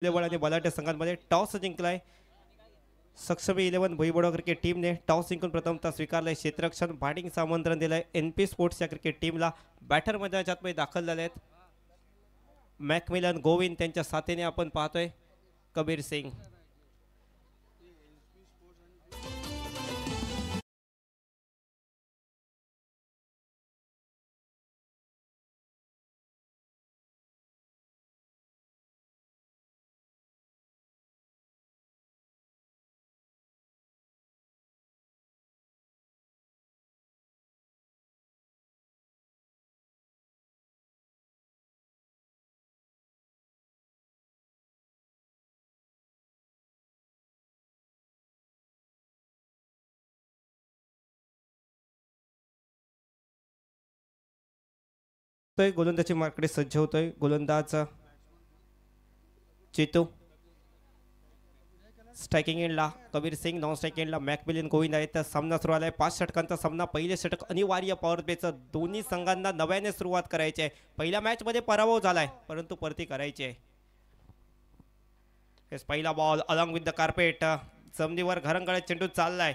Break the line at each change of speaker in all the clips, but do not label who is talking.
Level आणि बलाढ्य संघांमध्ये टॉस जिंकलाय. सक्षमी 11 भुईबोडा क्रिकेट टीमने टॉस जिंकून प्रथमतः स्वीकारलाय क्षेत्ररक्षण. बॅटिंगचं आमंत्रण दिलंय NP स्पोर्ट्स या क्रिकेट टीमला. बॅटर मैदानात दाखल झाले आहेत. मॅकमिलन गोविंद त्यांच्या साथीने आपण पाहतोय कबीर सिंग. गोलंदाजी मार्कडे सज्ज होतोय. गोलंदाज चेतू. स्ट्रायकिंग एंडला कबीर सिंग, नॉन स्ट्रायकिंग एंडला मॅकमिलन गोविंद आहेत. सामना सुरू आलाय. 5 षटकांचा सामना. पहिले षटक अनिवार्य पॉवर प्लेचं. दोन्ही संघांना नव्याने सुरुवात करायची आहे. पहिल्या मॅच मध्ये पराभव झालाय परंतु परती करायची आहे. पहिला ball along with the carpet. जमिनीवर घरंगळत चेंडू चाललाय.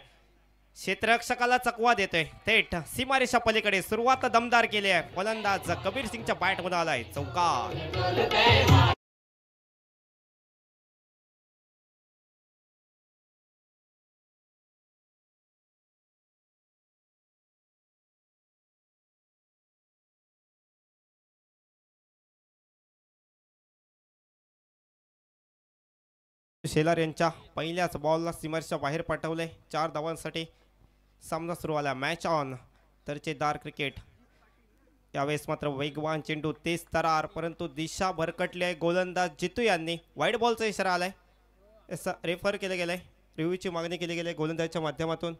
क्षेत्ररक्षकाला चकवा देतोय. थेट सीमारेषा पलीकडे सुरुवात दमदार केली आहे. फलंदाज कबीर सिंगच्या बॅट मध्ये आलाय चौकार. शेलार यांच्या पहिल्याच बॉलला सीमारेषा बाहेर पाठवले 4 धावांसाठी. सामना सुरू आला. Match on. दर्जेदार क्रिकेट. यावेळेस मात्र वेगवान चेंडू, तेज तरार, परंतु दिशा भरकटली आहे. गोलंदाज जितू यांनी वाईट बॉलचा इशारा आलाय. रेफर केले गेले. रिव्ह्यूची मागणी केली गेली गोलंदाजाच्या माध्यमातून.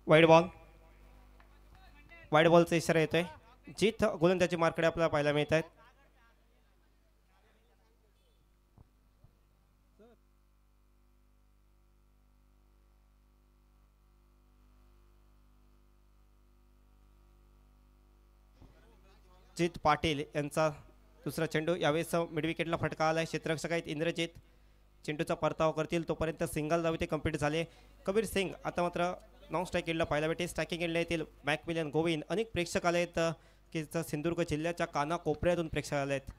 वाईट बॉल. वाईट बॉलचा इशारा येतोय. जित गोलंदाजी मार्कडे आपल्याला पाहायला मिळत आहेत. जित पाटील यांचा दुसरा चेंडू. यावेळेस मिड विकेटला फटका आलाय. क्षेत्ररक्षक आहेत इंद्रजित. चेंडूचा परतावा करतील तोपर्यंत सिंगल धाव ते कंप्लीट झाले. कबीर सिंग आता मात्र नॉन स्ट्राईक एंडला पाहायला भेटेल. स्ट्रायकिंग एंडला येथील मॅकमिलन गोविंद. अनेक प्रेक्षक आले आहेत की सिंधुदुर्ग जिल्ह्याच्या कानाकोपऱ्यातून प्रेक्षक आले आहेत.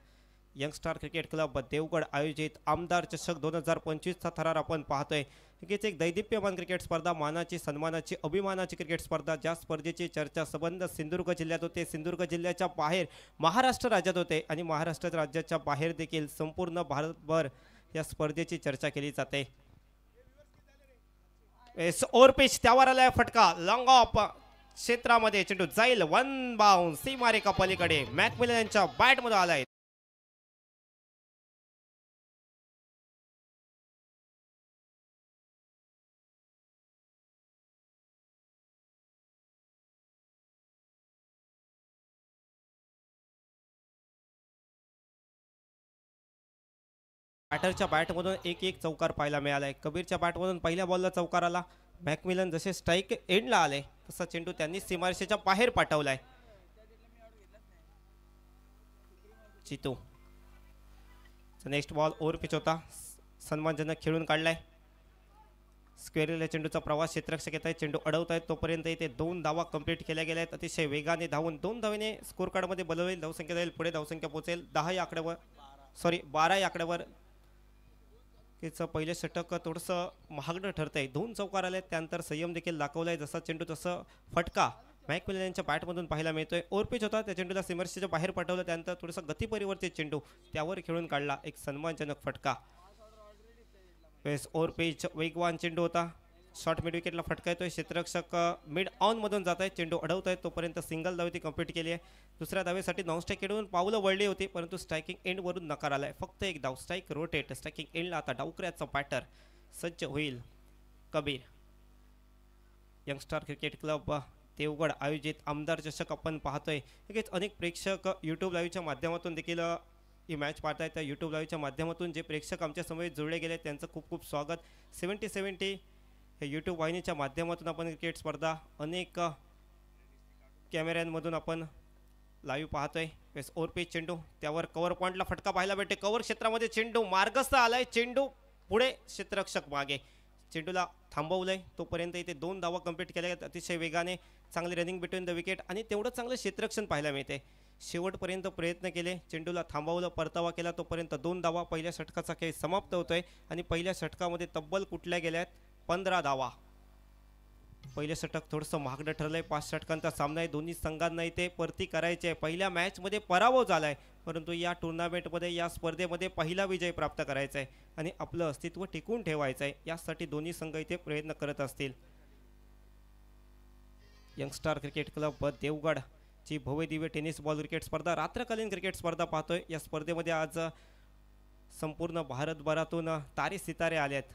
यंगस्टार क्रिकेट क्लब देवगड आयोजित आमदार चषक 2025चा थरार आपण पाहतोय. नक्कीच एक दैदिप्यमान क्रिकेट स्पर्धा, मानाची, सन्मानाची, अभिमानाची क्रिकेट स्पर्धा. ज्या स्पर्धेची चर्चा संबंध सिंधुदुर्ग जिल्ह्यात होते, सिंधुदुर्ग जिल्ह्याच्या बाहेर महाराष्ट्र राज्यात होते आणि महाराष्ट्र राज्याच्या बाहेर देखील संपूर्ण भारतभर या स्पर्धेची चर्चा केली जाते. ओव्हर पिच, त्यावर आलाय फटका. लॉंग ऑफ क्षेत्रामध्ये चेंडू जाईल. 1 बाउंस सीमारेखा पलीकडे. मॅकमिलन यांच्या बॅट मध्ये आलाय. बॅटरच्या बॅटमधून एक चौकार पाहायला मिळालाय. कबीरच्या बॅटमधून पहिल्या बॉलला चौकार आला. मॅकमिलन जसे स्ट्राईक एंडला आले तसा चेंडू त्यांनी सीमारेषेच्या बाहेर पाठवलाय. चितू. नेक्स्ट बॉल ओव्हर पिच होता. सन्मानजनक खेळून काढलाय. स्क्वेअरला चेंडूचा प्रवास. क्षेत्ररक्षक येत आहे. चेंडू अडवत आहेत तोपर्यंत इथे 2 धावा कंप्लीट केल्या गेल्या आहेत. अतिशय वेगाने धावून 2 धावेने स्कोर कार्डमध्ये बनवलेली धावसंख्या जाईल. पुढे धावसंख्या पोहोचेल 10 या आकड्यावर, 12 या आकड्यावर. पहिलं षटक थोडंसं महागडं ठरतंय. 2 चौकार आले. त्यानंतर संयम देखील दाखवलाय. जसा चेंडू तसं फटका मॅकमिलन यांच्या बॅटमधून पाहायला मिळतोय. ओव्हर पिच होता. त्या चेंडूला सीमारेषेच्या बाहेर पाठवलं. त्यानंतर थोडंसं गतिपरिवर्तित चेंडू त्यावर खेळून काढला. एक सन्मानजनक फटका. ओव्हर पिच वेगवान चेंडू होता. शॉर्ट मिड विकेटला फटका येतोय. क्षेत्ररक्षक मिड ऑन मधून जात आहे. चेंडू अडवत आहे तोपर्यंत सिंगल धावेती कंप्लीट केली आहे. दुसऱ्या धावेसाठी नॉन स्ट्राईक खेळून पावलं वळली होती परंतु स्ट्रायकिंग एंड वरून नकार आलाय. फक्त एक धाव. Strike rotate. स्ट्रायकिंग एंडला आता डावकऱ्याचा बॅटर सज्ज होईल Kabir. Youngster cricket club Devgad आयोजित आमदार चषक आपण पाहतोय. नक्कीच अनेक प्रेक्षक यूट्यूब लाईव्हच्या माध्यमातून देखील ही मॅच पाहतायत. त्या यूट्यूब लाईव्हच्या माध्यमातून जे प्रेक्षक आमच्या समोर जुळले गेले त्यांचं खूप खूप स्वागत. 70-70 हे यूट्यूब वाहिनीच्या माध्यमातून आपण क्रिकेट स्पर्धा अनेक कॅमेऱ्यांमधून आपण लाईव्ह पाहतोय. वेस ओव्हरपेच चेंडू त्यावर कव्हर पॉईंटला फटका पाहायला भेटते. कव्हर क्षेत्रामध्ये चेंडू मार्गस्थ आलाय. चेंडू पुढे क्षेत्ररक्षक मागे. चेंडूला थांबवलंय तोपर्यंत इथे 2 धावा कंप्लीट केल्या आहेत अतिशय वेगाने. चांगले रनिंग बिटवीन द विकेट आणि तेवढं चांगलं क्षेत्ररक्षण पाहायला मिळते. शेवटपर्यंत प्रयत्न केले. चेंडूला थांबवलं. परतावा केला तोपर्यंत 2 धावा. पहिल्या षटकाचा खेळ समाप्त होतोय आणि पहिल्या षटकामध्ये तब्बल कुठल्या गेल्यात 15 धावा. पहिलं षटक थोडंसं महागडं ठरलंय. 5 षटकांचा सामना आहे. दोन्ही संघांना इथे परती करायची आहे. पहिल्या मॅचमध्ये पराभव झालाय परंतु या टुर्नामेंटमध्ये या स्पर्धेमध्ये पहिला विजय प्राप्त करायचा आहे आणि आपलं अस्तित्व टिकून ठेवायचं आहे. यासाठी दोन्ही संघ इथे प्रयत्न करत असतील. यंगस्टार क्रिकेट क्लब देवगड ची भव्य दिव्य टेनिस बॉल क्रिकेट स्पर्धा रात्रकालीन क्रिकेट स्पर्धा पाहतोय. या स्पर्धेमध्ये आज संपूर्ण भारतभरातून तारे सितारे आले आहेत.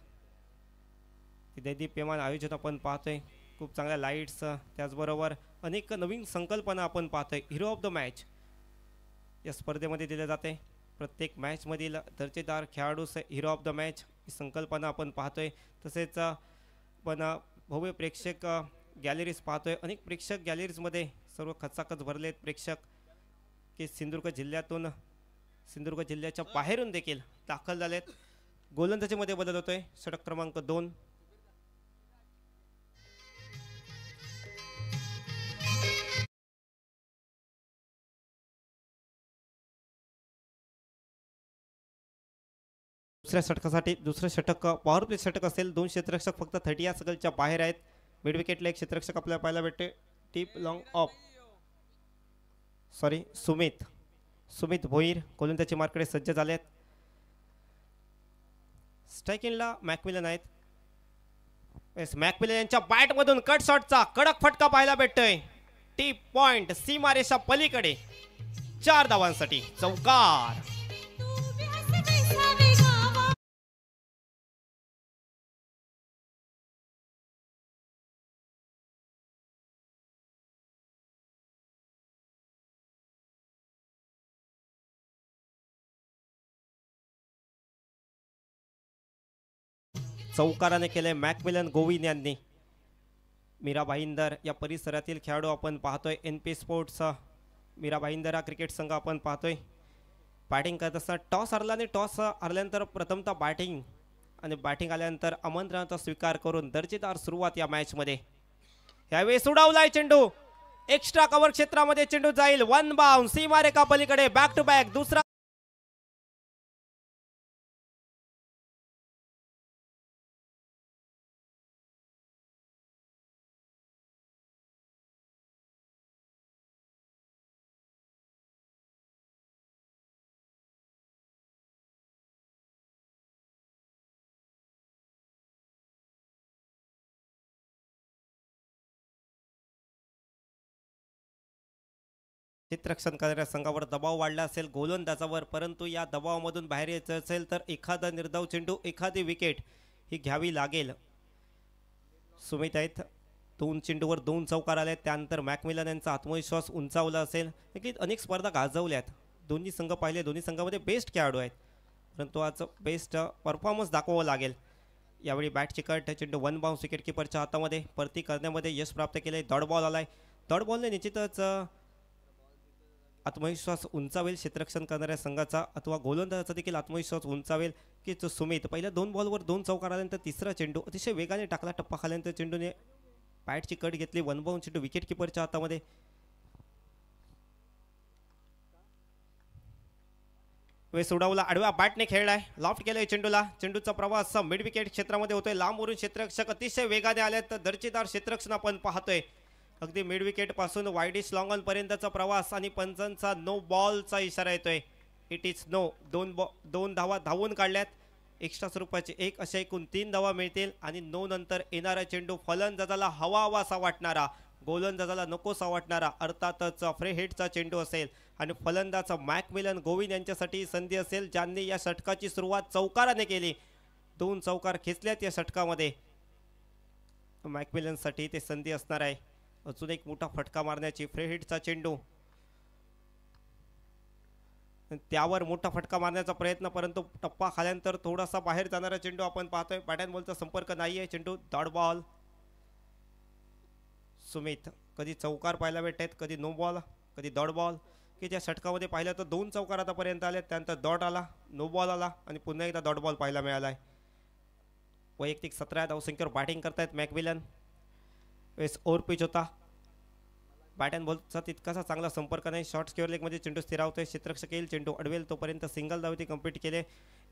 दैदीप्यमान आयोजन आपण पाहतोय. खूप चांगल्या लाईट्स त्याचबरोबर अनेक नवीन संकल्पना आपण पाहतोय. हिरो ऑफ द मॅच या स्पर्धेमध्ये दिले जाते. प्रत्येक मॅचमधील दर्जेदार खेळाडूस हिरो ऑफ द मॅच ही संकल्पना आपण पाहतोय. तसेच पण भव्य प्रेक्षक गॅलरीज पाहतोय. अनेक प्रेक्षक गॅलरीजमध्ये सर्व खचाखच भरलेत प्रेक्षक की सिंधुदुर्ग जिल्ह्याच्या बाहेरून देखील दाखल झालेत. गोलंदाजीमध्ये बदल होतोय. षटक क्रमांक 2 दुसऱ्या षटकासाठी दुसरं षटक पॉवर प्ले षटक असेल. 2 क्षेत्ररक्षक फक्त 30 या सर्कलच्या बाहेर आहेत. मिड विकेटला एक क्षेत्ररक्षक आपल्याला पाहायला भेटते. टीप लॉंग ऑफ सुमित भोईर गोलंदाजी मार्कडे सज्ज झालेत. स्ट्रायकिंगला मॅकमिलन आहेत. मॅकमिलन यांच्या बॅटमधून कट शॉटचा कडक फटका पाहायला भेटतोय. टीप पॉइंट सीमारेषा पलीकडे 4 धावांसाठी चौकार. चौकाराने केले मॅकमिलन गोविंद यांनी. मीरा भाईंदर या परिसरातील खेळाडू आपण पाहतोय. NP स्पोर्ट्स मीरा भाईंदर हा क्रिकेट संघ आपण पाहतोय. बॅटिंग करत असताना टॉस हरला आणि टॉस हरल्यानंतर प्रथमतः बॅटिंग आणि बॅटिंग आल्यानंतर आमंत्रणाचा स्वीकार करून दर्जेदार सुरुवात या मॅचमध्ये. यावेळी सुडावलाय चेंडू. एक्स्ट्रा कव्हर क्षेत्रामध्ये चेंडू जाईल. 1 बाउंस सीमारेखा पलीकडे. बॅक टू बॅक दुसरा क्षेत्ररक्षण करणाऱ्या संघावर दबाव वाढला असेल गोलंदाजावर परंतु या दबावामधून बाहेर यायचं असेल तर एखादा निर्धाव चेंडू एखादी विकेट ही घ्यावी लागेल. सुमित आहेत. 2 चेंडूवर 2 चौकार आले. त्यानंतर मॅकमिलन यांचा आत्मविश्वास उंचावला असेल. अनेक स्पर्धा गाजवल्यात. दोन्ही संघ पाहिले. दोन्ही संघामध्ये बेस्ट खेळाडू आहेत परंतु आज बेस्ट परफॉर्मन्स दाखवावं लागेल. यावेळी बॅट चिकट. चेंडू 1 बाउंस विकेट किपरच्या हातामध्ये. परती करण्यामध्ये यश प्राप्त केले. डॉट बॉल आलाय. डॉट बॉलने निश्चितच आत्मविश्वास उंचावेल क्षेत्ररक्षण करणाऱ्या संघाचा अथवा गोलंदाजाचा देखील आत्मविश्वास उंचावेल की जो सुमित पहिल्या 2 बॉलवर 2 चौकार आल्यानंतर तिसरा चेंडू अतिशय वेगाने टाकला. टप्पा खाल्यानंतर चेंडूने बॅटची कट घेतली. 1 बाउंस चेंडू विकेट किपरच्या हातामध्ये. सोडावला. आडव्या बॅटने खेळलाय. लॉफ्ट केलंय चेंडूला. चेंडूचा प्रवास मिड विकेट क्षेत्रामध्ये होतोय. लांबवरून क्षेत्ररक्षक अतिशय वेगाने आल्यात. दर्जेदार क्षेत्ररक्षण आपण पाहतोय. अगदी मिड विकेट पासून वाईडिश लॉंग ऑन पर्यंतचा प्रवास आणि पंचांचा नो बॉलचा इशारा येतोय. It is no. 2 धावा धावून काढल्यात. एक्स्ट्रा स्वरूपाचे एक अशा एकूण 3 धावा मिळतील आणि 9 नंतर येणारा चेंडू फलंदाजाला हवा हवासा वाटणारा, गोलंदाजाला नकोसा वाटणारा अर्थातच फ्री हिटचा चेंडू असेल आणि फलंदाज मॅकमिलन गोविंद यांच्यासाठी संधी असेल, ज्यांनी या षटकाची सुरुवात चौकाराने केली. 2 चौकार खेचल्यात या षटकामध्ये. मॅकमिलनसाठी ते संधी असणार आहे. अजून एक मोठा फटका मारण्याची फ्री हिटचा चेंडू, त्यावर मोठा फटका मारण्याचा प्रयत्न, परंतु टप्पा खाल्यानंतर थोडासा बाहेर जाणारा चेंडू आपण पाहतोय. बॅट अँड बॉलचा संपर्क नाहीये. चेंडू डॉट बॉल. सुमित कधी चौकार पाहायला भेटत, कधी नो बॉल, कधी डॉट बॉल, की ज्या षटकामध्ये पाहिलं तर 2 चौकार आतापर्यंत आले. त्यानंतर डॉट आला, नो बॉल आला आणि पुन्हा एकदा डॉट बॉल पाहायला मिळाला आहे. वैयक्तिक 17 धावसंख्येवर बॅटिंग करतायत मॅकमिलन. वेस ओव्हर पिच होता. बॅट अँड बॉलचा तितकासा चांगला संपर्क नाही. शॉर्ट स्क्वेअर लेगमध्ये चेंडू स्थिरावतोय. क्षेत्ररक्षक येईल, चेंडू अडवेल तोपर्यंत सिंगल धावेने कंप्लीट केले.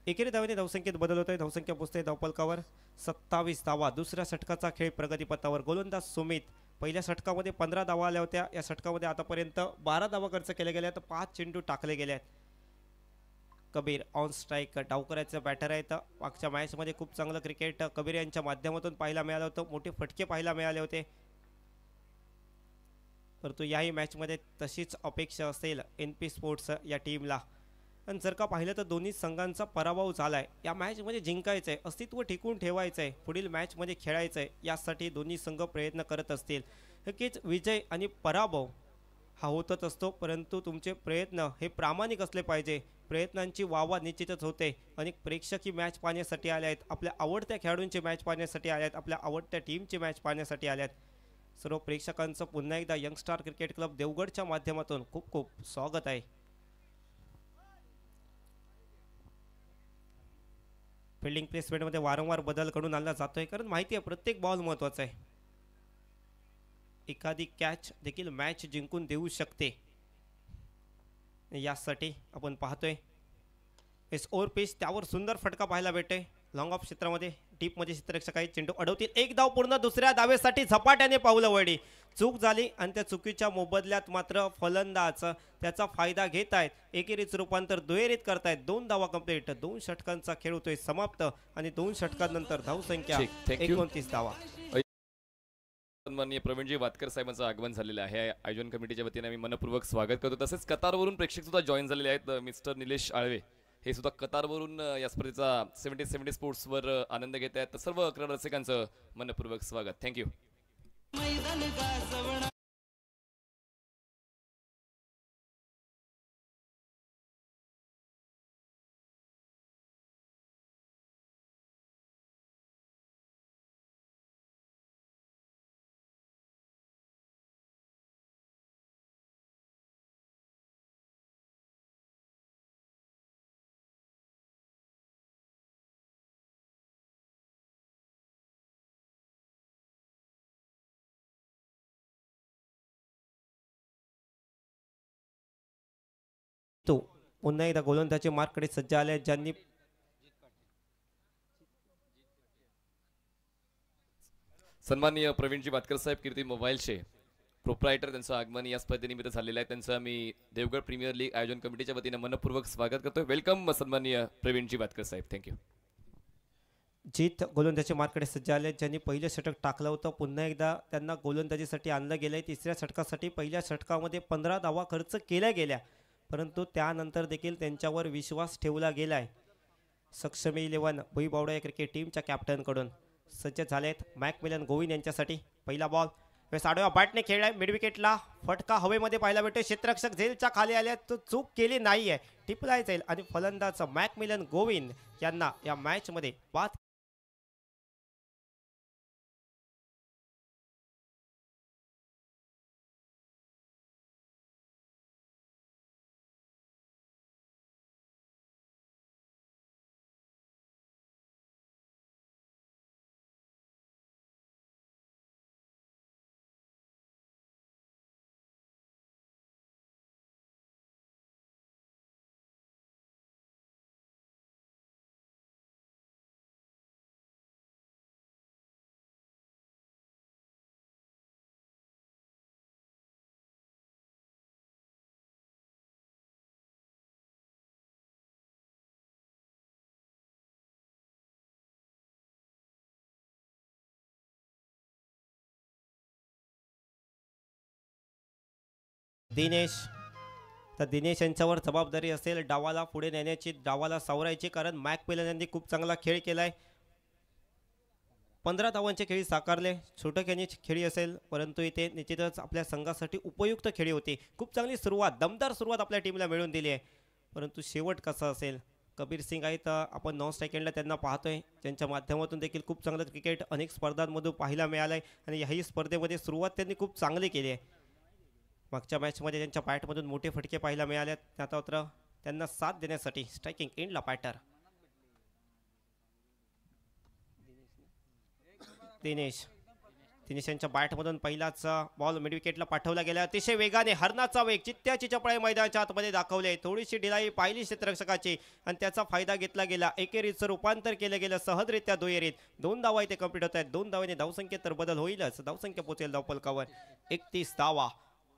एकेरी धावेने धावसंख्येत बदल होतोय. धावसंख्या पोचते धावपलकावर 27 धावा. दुसऱ्या षटकाचा खेळ प्रगतीपथावर. गोलंदाज सुमित. पहिल्या षटकामध्ये 15 धावा आल्या होत्या. या षटकामध्ये आतापर्यंत 12 धावा खर्च केल्या गेल्या, तर 5 चेंडू टाकले गेले आहेत. कबीर ऑन स्ट्राईक डावकऱ्याचं बॅटर आहे. तर मागच्या मॅचमध्ये खूप चांगलं क्रिकेट कबीर यांच्या माध्यमातून पाहायला मिळालं होतं. मोठे फटके पाहायला मिळाले होते, परंतु याही मॅचमध्ये तशीच अपेक्षा असेल एन पी स्पोर्ट्स या टीमला. आणि जर का पाहिलं तर दोन्ही संघांचा पराभव झाला आहे. या मॅचमध्ये जिंकायचं आहे, अस्तित्व टिकून ठेवायचं आहे, पुढील मॅचमध्ये खेळायचं आहे. यासाठी दोन्ही संघ प्रयत्न करत असतील. नक्कीच विजय आणि पराभव हा होतच असतो, परंतु तुमचे प्रयत्न हे प्रामाणिक असले पाहिजे. प्रयत्नांची वावा निश्चितच होते. अनेक प्रेक्षक ही मॅच पाहण्यासाठी आले आहेत. आपल्या आवडत्या खेळाडूंची मॅच पाहण्यासाठी आले आहेत. आपल्या आवडत्या टीमची मॅच पाहण्यासाठी आले आहेत. सर्व प्रेक्षकांचं पुन्हा एकदा यंगस्टार क्रिकेट क्लब देवगडच्या माध्यमातून खूप खूप स्वागत आहे. फिल्डिंग प्लेसमेंटमध्ये वारंवार बदल करून आणला जातोय, कारण माहिती आहे प्रत्येक बॉल महत्त्वाचा आहे. एखादी कॅच देखील मॅच जिंकून देऊ शकते. यासाठी आपण पाहतोय एस ओव्हर पिच, त्यावर सुंदर फटका पाहायला भेटतोय. लॉंग ऑफ क्षेत्रामध्ये डीपमध्ये क्षेत्ररक्षक आहेत. चेंडू अडवतील. एक धाव पूर्ण. दुसऱ्या धावेसाठी झपाट्याने पावलं वळली. चूक झाली आणि त्या चुकीच्या मोबदल्यात मात्र फलंदाज त्याचा फायदा घेत आहेत. एकेरीचं रूपांतर दुहेरीत करतायत. 2 धावा कंप्लीट. 2 षटकांचा खेळ होतोय समाप्त आणि 2 षटकांनंतर धावसंख्या 29 धावा.
सन्माननीय प्रवीणजी वातकर साहेबांचं आगमन झालेलं आहे. आयोजन कमिटीच्या वतीने आम्ही मनपूर्वक स्वागत करतो. तसेच कतारवरून प्रेक्षक सुद्धा जॉईन झालेले आहेत. मिस्टर निलेश आळवे हे सुद्धा कतारवरून या स्पर्धेचा 70 स्पोर्ट्सवर आनंद घेत आहेत. सर्व क्रीडा रसिकांचं मनपूर्वक स्वागत. थँक्यू.
तो पुन्हा एकदा गोलंदाजी मार्ककडे सज्ज आले, ज्यांनी
सन्माननीय प्रवीणजी वातकर साहेब कीर्ती मोबाईलचे प्रोप्रायटर, त्यांचं आगमन या स्पर्धेनिमित्त झालेलं आहे. त्यांचं आम्ही देवगड प्रीमियर लीग आयोजन कमिटीच्या वतीने मनपूर्वक स्वागत करतोय. वेलकम सन्माननीय प्रवीणजी वातकर साहेब. थँक्यू.
जीत गोलंदाजी मार्ककडे सज्ज आले, ज्यांनी पहिलं षटक टाकलं होतं. पुन्हा एकदा त्यांना गोलंदाजीसाठी आणलं गेलंय. तिसऱ्या षटकासाठी पहिल्या षटकामध्ये 15 धावा खर्च केल्या गेल्या, परंतु त्यानंतर देखील त्यांच्यावर विश्वास ठेवला गेलाय. सक्षमी 11 भुईबावडा या क्रिकेट टीमच्या कॅप्टनकडून सज्ज झालेत मॅकमिलन गोविंद यांच्यासाठी. पहिला बॉल साडव्या बॅटने खेळलाय. मिड विकेटला फटका हवेमध्ये पाहायला भेटतो. क्षेत्ररक्षक झेलच्या खाली आले, तो चूक केली नाहीये, टिपलाय जाईल आणि फलंदाज मॅकमिलन गोविंद यांना या मॅचमध्ये बाद दिनेश. तर दिनेश यांच्यावर जबाबदारी असेल डावाला पुढे नेण्याची, डावाला सावरायची, कारण मॅकमिलन यांनी खूप चांगला खेळ केलाय. 15 धावांचे खेळी साकारले. छोटक यांनी खेळी असेल, परंतु इथे निश्चितच आपल्या संघासाठी उपयुक्त खेळी होती. खूप चांगली सुरुवात, दमदार सुरुवात आपल्या टीमला मिळवून दिली आहे, परंतु शेवट कसा असेल. कबीर सिंग आहेत, आपण नॉन स्ट्राईक एंडला त्यांना पाहतोय, त्यांच्या माध्यमातून देखील खूप चांगलं क्रिकेट अनेक स्पर्धांमधून पाहायला मिळालं आहे आणि याही स्पर्धेमध्ये सुरुवात त्यांनी खूप चांगली केली आहे. मागच्या मॅचमध्ये त्यांच्या बॅटमधून मोठे फटके पाहायला मिळालेत, आता मात्र त्यांना साथ देण्यासाठी स्ट्रायकिंग एंडला बॅटर दिनेश. दिनेश यांच्या बॅटमधून पहिलाच बॉल मिड विकेटला पाठवला गेला. अतिशय वेगाने हरणाचा वेग, चित्त्याची चपळे मैदानाच्या आतमध्ये दाखवले. थोडीशी ढिलाई पाहिली क्षेत्ररक्षकाची आणि त्याचा फायदा घेतला गेला. एकेरीचं रूपांतर केलं गेलं सहजरित्या दुहेरीत. 2 धावा इथे कंप्लीट होत आहेत. 2 धावाने धावसंख्येत तर बदल होईलच, धावसंख्या पोहोचेल धावफलकावर 31 धावा.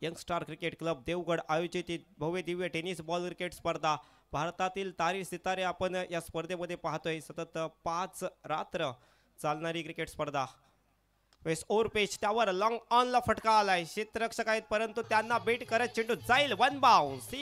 यंगस्टार क्रिकेट क्लब देवगड आयोजित भव्य दिव्य टेनिस बॉल क्रिकेट स्पर्धा. भारतातील तारे सितारे आपण या स्पर्धेमध्ये पाहतोय. सतत 5 रात्र चालणारी क्रिकेट स्पर्धा. वेस्ट ओव्हर पेच, त्यावर लॉंग ऑनला फटका आलाय. क्षेत्ररक्षक आहेत, परंतु त्यांना बेट करत चेंडू जाईल. 1 बाउन्स.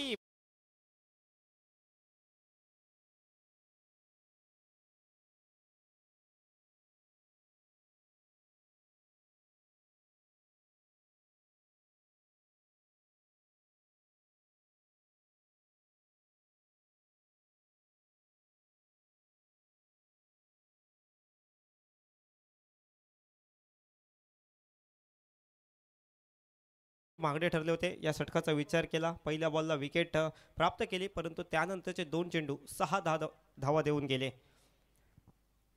मागणे ठरले होते. या षटकाचा विचार केला, पहिल्या बॉलला विकेट प्राप्त केली, परंतु त्यानंतरचे 2 चेंडू 6 धावा देऊन गेले.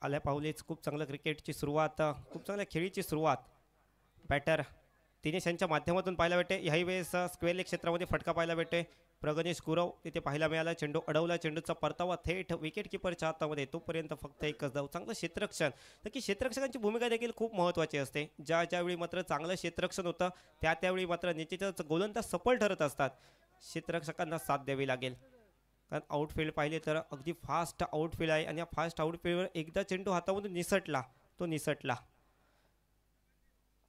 आल्या पाहुलेच खूप चांगलं क्रिकेटची सुरुवात, खूप चांगल्या खेळीची सुरुवात बॅटर दिनेश यांच्या माध्यमातून पाहायला भेटते. याही वेळेस स्क्वेअर लेग क्षेत्रामध्ये फटका पाहायला भेटते. प्रगणेश गुरव तिथे पाहायला मिळाला. चेंडू अडवला, चेंडूचा परतावा थेट विकेट किपरच्या हातामध्ये. तोपर्यंत फक्त एकच धाव. चांगलं क्षेत्ररक्षण, नक्की क्षेत्ररक्षकांची भूमिका देखील खूप महत्त्वाची असते. ज्यावेळी मात्र चांगलं क्षेत्ररक्षण होतं त्यावेळी मात्र निश्चितच गोलंदाज सफल ठरत असतात. क्षेत्ररक्षकांना साथ द्यावी लागेल, कारण आउटफील्ड पाहिले तर अगदी फास्ट आउटफील्ड आहे आणि या फास्ट आउटफील्डवर एकदा चेंडू हातामधून निसटला तो निसटला.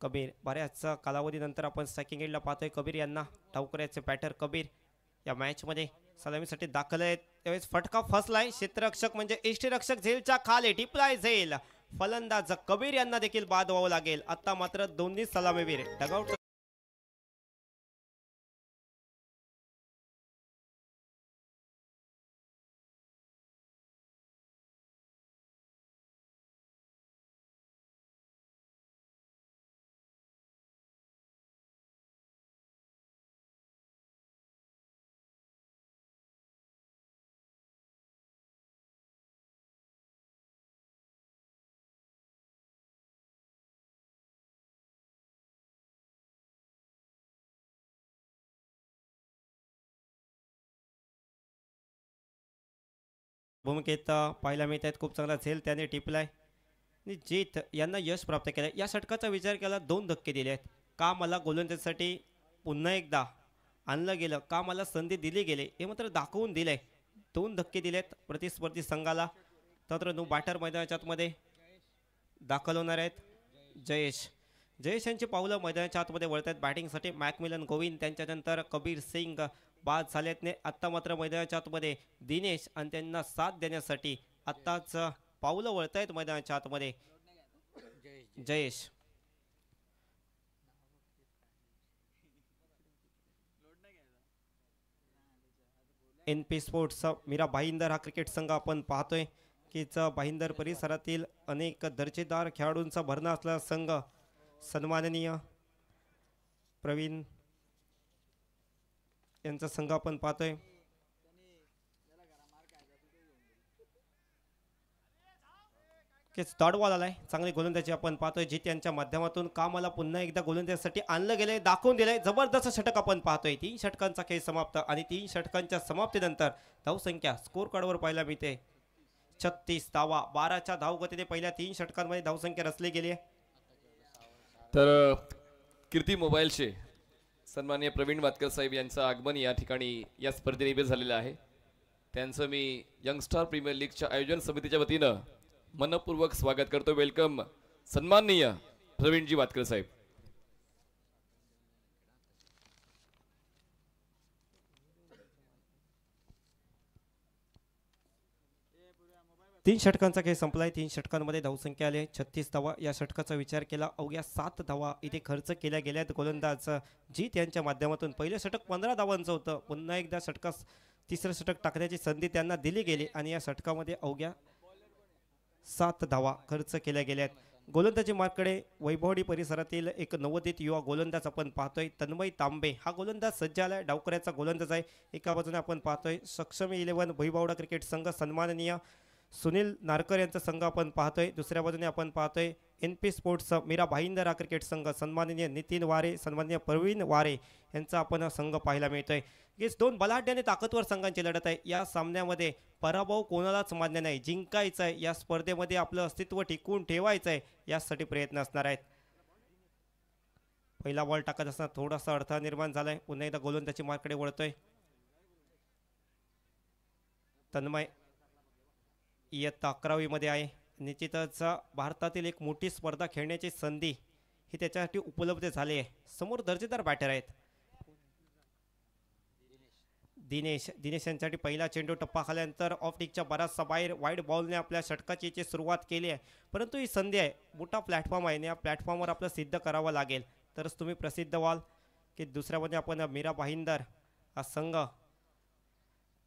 कबीर, बऱ्याच कालावधीनंतर आपण स्ट्रायकिंग एंडला पाहतोय कबीर यांना. डावकऱ्याचे बॅटर कबीर या मॅचमध्ये सलामीसाठी दाखल आहेत. त्यावेळेस फटका फसलाय. क्षेत्ररक्षक म्हणजे यष्टीरक्षक झेलच्या खाली टिपलाय झेल. फलंदाज कबीर यांना देखील बाद व्हावं लागेल. आता मात्र दोन्ही सलामीवीर डगआउट. भूमिकेत पाहायला मिळत आहेत. खूप चांगला झेल त्याने टिपलाय आणि जीत यांना यश प्राप्त केलंय. या षटकाचा विचार केला, 2 धक्के दिले आहेत. का मला गोलंदाजीसाठी पुन्हा एकदा आणलं गेलं, का मला संधी दिली गेली, हे मात्र दाखवून दिलंय. 2 धक्के दिलेत प्रतिस्पर्धी संघाला. तर नो बॅटर मैदानाच्या आतमध्ये दाखल होणार आहेत. जयेश यांची पावलं मैदानाच्या आतमध्ये वळत आहेत बॅटिंगसाठी. मॅकमिलन गोविंद, त्यांच्यानंतर कबीर सिंग बाद झालेत ने. आत्ता मात्र मैदानाच्या आतमध्ये दिनेश आणि त्यांना साथ देण्यासाठी आत्ताच पावलं वळत आहेत मैदानाच्या आतमध्ये जयेश. NP स्पोर्ट्स मीरा भाईंदर हा क्रिकेट संघ आपण पाहतोय की भाईंदर परिसरातील अनेक दर्जेदार खेळाडूंचा भरणा असलेला संघ. सन्माननीय प्रवीण यांचा संघ आपण पाहतोय. डॉट बॉल आलाय. चांगली गोलंदाजी आपण पाहतोय. जीत यांच्या माध्यमातून का मला पुन्हा एकदा गोलंदाजीसाठी आणलं गेलंय, दाखवून दिलंय. जबरदस्त षटक आपण पाहतोय. 3 षटकांचा खेळ समाप्त आणि 3 षटकांच्या समाप्तीनंतर धावसंख्या स्कोर कार्डवर पाहायला मिळते 36 धावा. 12च्या धावगतीने पहिल्या 3 षटकांमध्ये धावसंख्या रचली गेली आहे.
तर कीर्ती मोबाईलचे सन्माननीय प्रवीण वातकर साहेब यांचं आगमन या ठिकाणी या स्पर्धेनिमित्त झालेलं आहे. त्यांचं मी यंगस्टार प्रीमियर लीगच्या आयोजन समितीच्या वतीनं मनपूर्वक स्वागत करतो. वेलकम सन्माननीय प्रवीणजी वातकर साहेब.
तीन षटकांचा खेळ संपलाय. 3 षटकांमध्ये धावसंख्या आली 36 धावा. या षटकाचा विचार केला अवघ्या 7 धावा इथे खर्च केल्या गेल्यात. गोलंदाज जीत यांच्या माध्यमातून पहिलं षटक 15 धावांचं होतं. पुन्हा एकदा षटकास तिसरं षटक टाकण्याची संधी त्यांना दिली गेली आणि या षटकामध्ये अवघ्या 7 धावा खर्च केल्या गेल्यात. गोलंदाजी मार्कडे वैभवडी परिसरातील एक नवोदित युवा गोलंदाज आपण पाहतोय. तन्मय तांबे हा गोलंदाज सज्ज आलाय. डावकऱ्याचा गोलंदाज आहे. एका बाजूने आपण पाहतोय सक्षम 11 भुईबावडा क्रिकेट संघ सन्माननीय सुनील नारकर यांचा संघ आपण पाहतोय. दुसऱ्या बाजूने आपण पाहतोय NP स्पोर्ट्स मीरा भाईंदर हा क्रिकेट संघ सन्माननीय नितीन वारे सन्माननीय प्रवीण वारे यांचा आपण संघ पाहायला मिळतोय. हेच दोन बलाढ्य आणि ताकदवर संघांची लढत आहे. या सामन्यामध्ये पराभव कोणालाच मान्य नाही. जिंकायचं आहे. या स्पर्धेमध्ये आपलं अस्तित्व टिकवून ठेवायचं आहे. यासाठी प्रयत्न असणार आहेत. पहिला बॉल टाकत असताना थोडासा अडथळा निर्माण झालाय. पुन्हा एकदा गोलंदाजी मार्कडे वळतोय. तन्मय इयत्ता 11वी मध्ये आहे. निश्चितच भारतातील एक मोठी स्पर्धा खेळण्याची संधी ही त्याच्यासाठी उपलब्ध झाली आहे. समोर दर्जेदार बॅटर आहेत. दिनेश यांच्यासाठी पहिला चेंडू टप्पा खाल्यानंतर ऑफ टिकच्या बराचसा बाहेर वाईड बॉलने आपल्या षटकाची सुरुवात केली आहे. परंतु ही संधी आहे. मोठा प्लॅटफॉर्म आहे. या प्लॅटफॉर्मवर आपलं सिद्ध करावं लागेल तरच तुम्ही प्रसिद्ध व्हाल. की दुसऱ्यामध्ये आपण मीरा भाईंदर हा संघ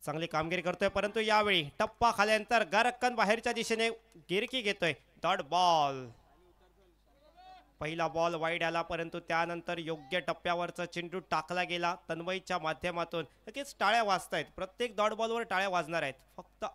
चांगली कामगिरी करतोय. परंतु यावेळी टप्पा खाल्यानंतर गरक्कन बाहेरच्या दिशेने गिरकी घेतोय. Dot ball. पहिला बॉल वाईड आला परंतु त्यानंतर योग्य टप्प्यावरचा चेंडू टाकला गेला तन्मयच्या माध्यमातून. नक्कीच टाळ्या वाजतायत. प्रत्येक डॉट बॉलवर टाळ्या वाजणार आहेत. फक्त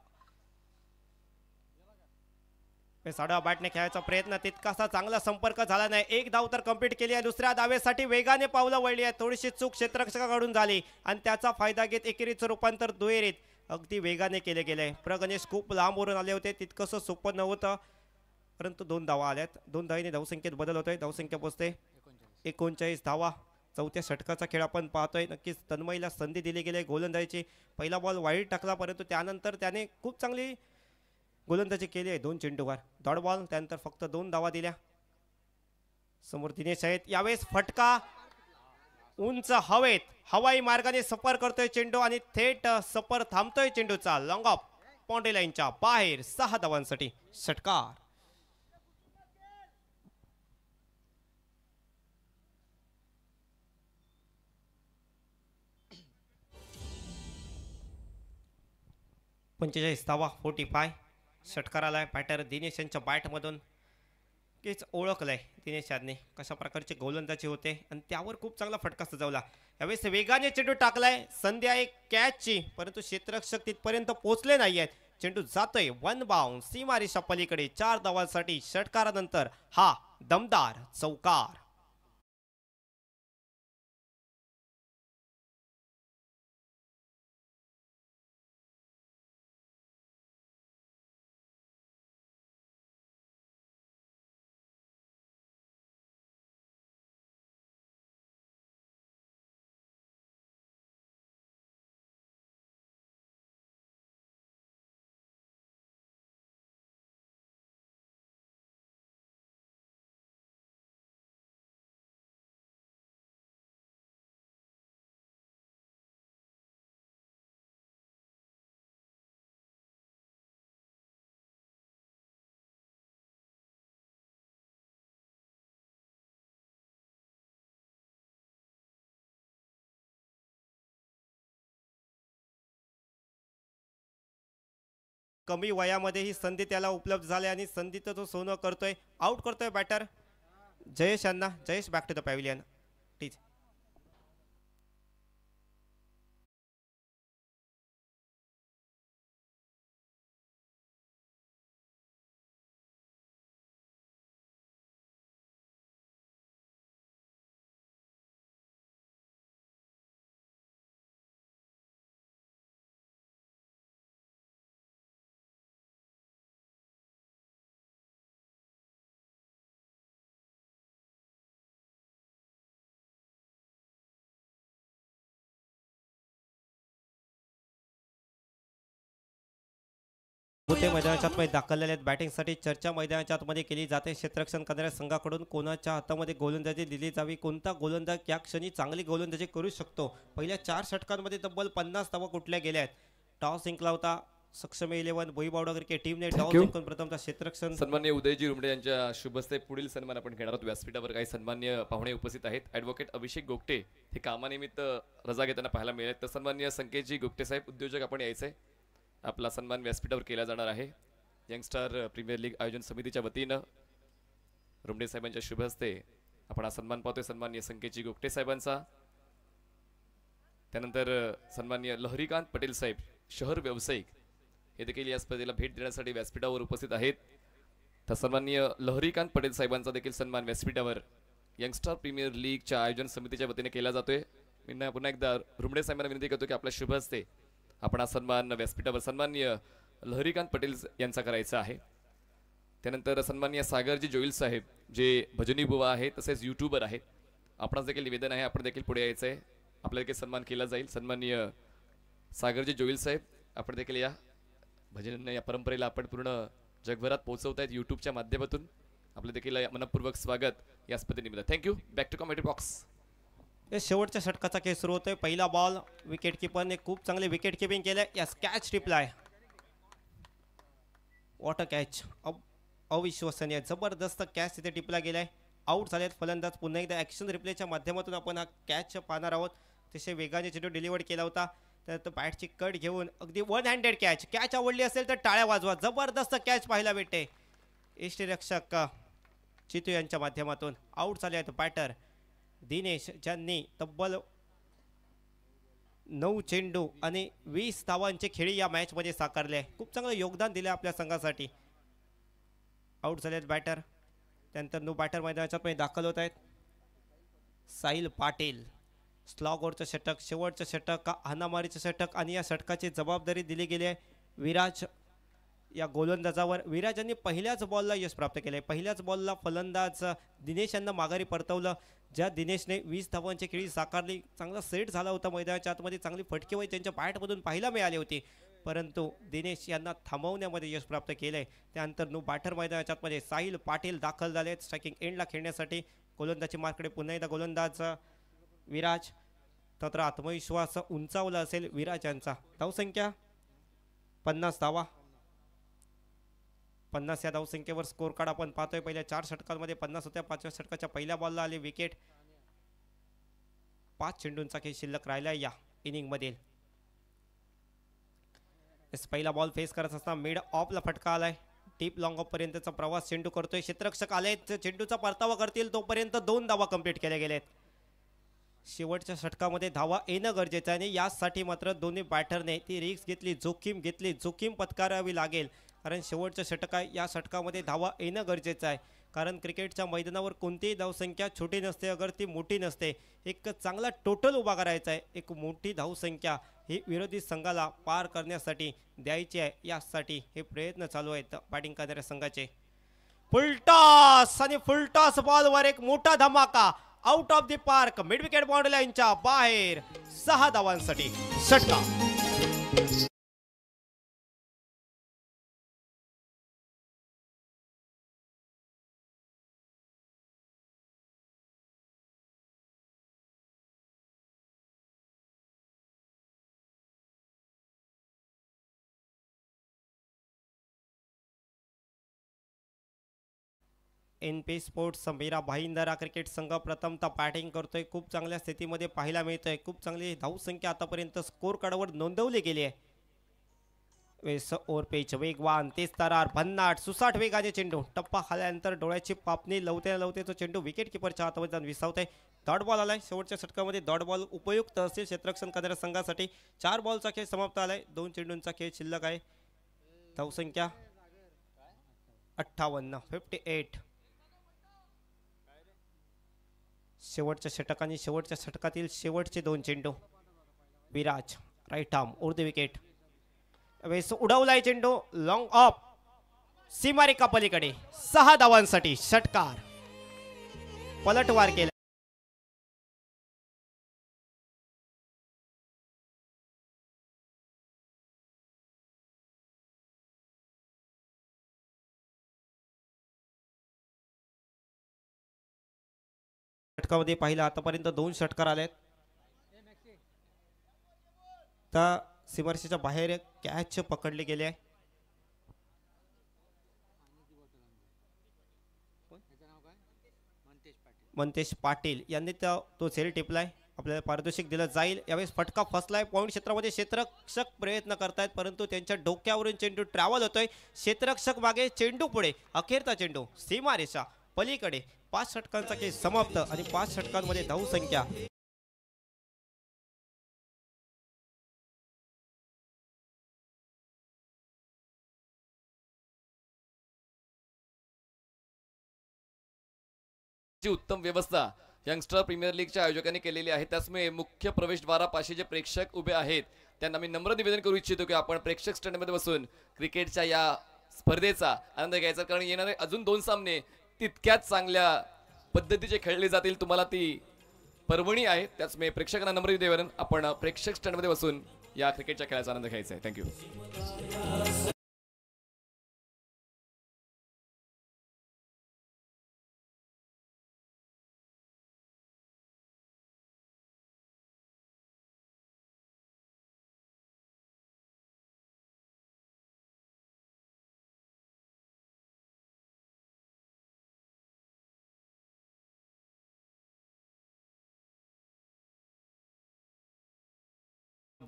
साडा बॅटने खेळायचा प्रयत्न तितकासा चांगला संपर्क झाला नाही. एक धाव तर कंप्लीट केली आहे. दुसऱ्या धावेसाठी वेगाने पावलं वळली आहे. थोडीशी चूक क्षेत्ररक्षकाकडून झाली आणि त्याचा फायदा घेत एकेरीचं रूपांतर दुहेरीत अगदी वेगाने केले गेले. प्रगणेश खूप लांबवरून आले होते. तितकंसं सोपं नव्हतं परंतु 2 धावा आल्यात. 2 धावांनी धावसंख्येत बदल होतोय. धावसंख्या पोचते 39 धावा. चौथ्या षटकाचा खेळ आपण पाहतोय. नक्कीच तन्मयला संधी दिली गेली गोलंदाजीची. पहिला बॉल वाईड टाकला परंतु त्यानंतर त्याने खूप चांगली गोलंदाजी केली आहे. 2 चेंडूवर डॉट बॉल. त्यानंतर फक्त 2 धावा दिल्या. समोर दिनेश आहेत. यावेळेस फटका उंच हवेत हवाई मार्गाने सफर करतोय चेंडू आणि थेट सफर थांबतोय चेंडूचा. लॉंग ऑफ बाउंड्री लाईनच्या बाहेर 6 धावांसाठी षटकार. पंचेचाळीस धावा 45. षटकाराला बॅटर दिनेश यांच्या बॅटमधून तेच ओळखलंय दिनेश यांनी कशा प्रकारचे गोलंदाजी होते आणि त्यावर खूप चांगला फटका सजवला. यावेळेस वेगाने चेंडू टाकलाय. संधी आहे कॅचची परंतु क्षेत्ररक्षक तिथपर्यंत पोहोचले नाही आहेत. चेंडू जातोय 1 बाउंड सीमारेषा पलीकडे. 4 धावांसाठी षटकारानंतर हा दमदार चौकार. कमी वयामध्ये ही संधी त्याला उपलब्ध झाली आणि संधीचं तो सोनं करतोय. आउट करतोय बॅटर जयेश यांना. Jayesh back to the pavilion. Please. होते मैदानाच्या आतमध्ये दाखललेल्या बॅटिंगसाठी चर्चा मैदानाच्या आतमध्ये केली जाते. क्षेत्ररक्षण करणाऱ्या संघाकडून कोणाच्या हातामध्ये गोलंदाजी दिली जावी, कोणता गोलंदाज या क्षणी चांगली गोलंदाजी करू शकतो. पहिल्या 4 षटकांमध्ये तब्बल 50 धावा कुठल्या गेल्या आहेत. टॉस जिंकला होता सक्षम 11 भुईबावडा क्रिकेट टीमने
Thank
डाव
you.
जिंकून प्रथमतः क्षेत्ररक्षण
सन्माननीय उदयजी रुमडे यांच्या शुभस्ते पुढील सन्मान आपण घेणार आहोत. व्यासपीठावर काही सन्मान्य पाहुणे उपस्थित आहेत. ॲडव्होकेट अभिषेक गोगटे हे कामानिमित्त रजा घेताना पाहायला मिळेल. तर सन्माननीय संकेतजी गोगटे साहेब उद्योजक आपण यायचे. आपला सन्मान व्यासपीठावर केला जाणार आहे. यंगस्टार प्रीमियर लीग आयोजन समितीच्या वतीनं रुमडे साहेबांच्या शुभ हस्ते आपण हा सन्मान पाहतोय सन्माननीय संकेतजी गोगटे साहेबांचा. त्यानंतर सन्माननीय लहरीकांत पटेल साहेब शहर व्यावसायिक हे देखील या स्पर्धेला भेट देण्यासाठी व्यासपीठावर उपस्थित आहेत. तर सन्माननीय लहरीकांत पटेल साहेबांचा देखील सन्मान व्यासपीठावर यंगस्टार प्रीमियर लीगच्या आयोजन समितीच्या वतीने केला जातोय. मी पुन्हा एकदा रुमडे साहेबांना विनंती करतो की आपल्या शुभ हस्ते आपण हा सन्मान व्यासपीठावर सन्माननीय लहरीकांत पटेल यांचा करायचा आहे. त्यानंतर सन्माननीय सागरजी जोईल साहेब जे भजनी बुवा आहेत तसेच यूट्यूबर आहेत. आपणास देखील निवेदन आहे, आपण देखील पुढे यायचं आहे. आपला देखील सन्मान केला जाईल. सन्माननीय सागरजी जोईल साहेब आपण देखील या भजन या परंपरेला आपण पूर्ण जगभरात पोहोचवत आहेत यूट्यूबच्या माध्यमातून. आपलं देखील मनपूर्वक स्वागत या स्पर्धेनिमित्त. Thank you. Back to comedy box.
शेवटच्या षटकाचा खेळ सुरू होतोय. पहिला बॉल विकेट किपरने खूप चांगले विकेट किपिंग केलंय. यास कॅच रिप्लाय वॉटर कॅच अविश्वसनीय जबरदस्त कॅच तिथे टिपला गेलाय. आउट झालेत फलंदाज. पुन्हा एकदा ॲक्शन रिप्लेच्या माध्यमातून आपण हा कॅच पाहणार आहोत. तसे वेगाने चेंडू डिलिव्हर केला होता. त्यानंतर बॅटची कट घेऊन अगदी 1 हँडेड कॅच आवडली असेल तर टाळ्या वाजवा. जबरदस्त कॅच पाहायला भेटते. यष्टीरक्षक चितू यांच्या माध्यमातून आउट झाले आहेत बॅटर दिनेश ज्यांनी तब्बल 9 चेंडू आणि 20 धावांचे खेळी या मॅचमध्ये साकारले. खूप चांगलं योगदान दिले आपल्या संघासाठी. आउट झालेत बॅटर. त्यानंतर नो बॅटर मैदानाच्या दाखल होत आहेत. साहिल पाटील स्लॉगवरचं षटक, शेवटचं षटक का हाणामारीचं षटक आणि या षटकाची जबाबदारी दिली गेली आहे विराज या गोलंदाजावर. विराज यांनी पहिल्याच बॉलला यश प्राप्त केले. पहिल्याच बॉलला फलंदाज दिनेश यांना माघारी परतवलं. ज्या दिनेशने 20 धावांची खेळी साकारली. चांगला सेट झाला होता मैदानाच्या आतमध्ये. चांगली फटकेबाजी त्यांच्या बॅटमधून पाहायला मिळाली होती. परंतु दिनेश यांना थांबवण्यामध्ये यश प्राप्त केलंय. त्यानंतर नो बॅटर मैदानाच्या आतमध्ये साहिल पाटील दाखल झालेत स्ट्रायकिंग एंडला खेळण्यासाठी. गोलंदाजी मार्कडे पुन्हा एकदा गोलंदाज विराज. तर आत्मविश्वास उंचावला असेल विराज यांचा. धावसंख्या 50 धावा. 50 या धावसंख्येवर स्कोर कार्ड आपण पाहतोय. पहिल्या 4 षटकांमध्ये 50 होत्या. 5व्या षटकाच्या पहिल्या बॉलला आले विकेट. 5 चेंडूंचा खेळ शिल्लक राहिला या इनिंगमधील. पहिला बॉल फेस करत असताना मिड ऑफला फटका आलाय. डीप लॉंग ऑफ पर्यंतचा प्रवास चेंडू करतोय. क्षेत्ररक्षक आलेत. चेंडूचा परतावा करतील तोपर्यंत 2 धावा कंप्लीट केल्या गेलेत. शेवटच्या षटकामध्ये धावा येणं गरजेचं आहे आणि यासाठी मात्र दोन्ही बॅटरने ती रिस्क घेतली, जोखीम पत्करावी लागेल. कारण शेवटच्या षटक आहे. या षटकामध्ये धावा येणं गरजेचं आहे. कारण क्रिकेटच्या मैदानावर कोणतीही धावसंख्या छोटी नसते, अगर ती मोठी नसते. एक चांगला टोटल उभा करायचा आहे. एक मोठी धावसंख्या ही विरोधी संघाला पार करण्यासाठी द्यायची आहे. यासाठी हे प्रयत्न चालू आहेत बॅटिंग करणाऱ्या संघाचे. फुलटॉस आणि फुलटॉस बॉलवर एक मोठा धमाका. Out of the park mid wicket boundary लाईनच्या बाहेर 6 धावांसाठी षटका. NP स्पोर्ट्स मीरा भाईंदरा क्रिकेट संघ प्रथमतः बॅटिंग करतोय. खूप चांगल्या स्थितीमध्ये पाहायला मिळतोय. खूप चांगली धावसंख्या आतापर्यंत स्कोर कार्डवर नोंदवली गेली आहे. वेस ओव्हर पेच वेगवान तेज तरार भन्नाट सुसाट वेगाने चेंडू. टप्पा आल्यानंतर डोळ्याची पापणी लवते तो चेंडू विकेट किपरच्या हातामध्ये जाऊन विसावत आहे. डॉट बॉल आलाय. शेवटच्या षटकामध्ये डॉट बॉल उपयुक्त असेल क्षेत्ररक्षण करणाऱ्या संघासाठी. 4 बॉलचा खेळ समाप्त आलाय. 2 चेंडूंचा खेळ शिल्लक आहे. धावसंख्या 58. शेवटच्या षटक आणि शेवटच्या षटकातील शेवटचे 2 चेंडू. विराज राईट आर्म उर्ध विकेट. वेस उडवलाय चेंडू लॉंग ऑफ सीमारेखा पलीकडे. 6 धावांसाठी षटकार. पलटवार केला. षटकामध्ये पाहिलं आतापर्यंत 2 षटकार आलेत. तर सीमारेषेच्या बाहेर कॅच पकडले गेले आहे. मंतेश पाटील यांनी तो झेल टिपलाय. आपल्याला पारितोषिक दिलं जाईल. यावेळेस फटका फसलाय. पॉईंट क्षेत्रामध्ये क्षेत्ररक्षक प्रयत्न करतायत परंतु त्यांच्या डोक्यावरून चेंडू ट्रॅव्हल होतोय. क्षेत्ररक्षक मागे, चेंडू पुढे. अखेरचा चेंडू सीमारेषा पलीकडे. 5 षटकांचा खेळ समाप्त आणि 5 षटकांमध्ये धावसंख्या
ची उत्तम व्यवस्था यंगस्टर प्रीमियर लीगच्या आयोजकांनी केलेली आहे. त्याचमुळे मुख्य प्रवेशद्वारापाशी जे प्रेक्षक उभे आहेत त्यांना मी नम्र निवेदन करू इच्छितो की आपण प्रेक्षक स्टँडमध्ये बसून क्रिकेटच्या या स्पर्धेचा आनंद घ्यायचा, कारण येणारे अजून 2 सामने तितक्याच चांगल्या पद्धतीचे खेळले जातील. तुम्हाला ती पर्वणी आहे. त्याचमुळे प्रेक्षकांना नम्र निवेदन, आपण प्रेक्षक स्टँडमध्ये बसून या क्रिकेटच्या खेळाचा आनंद घ्यायचा आहे. थँक्यू.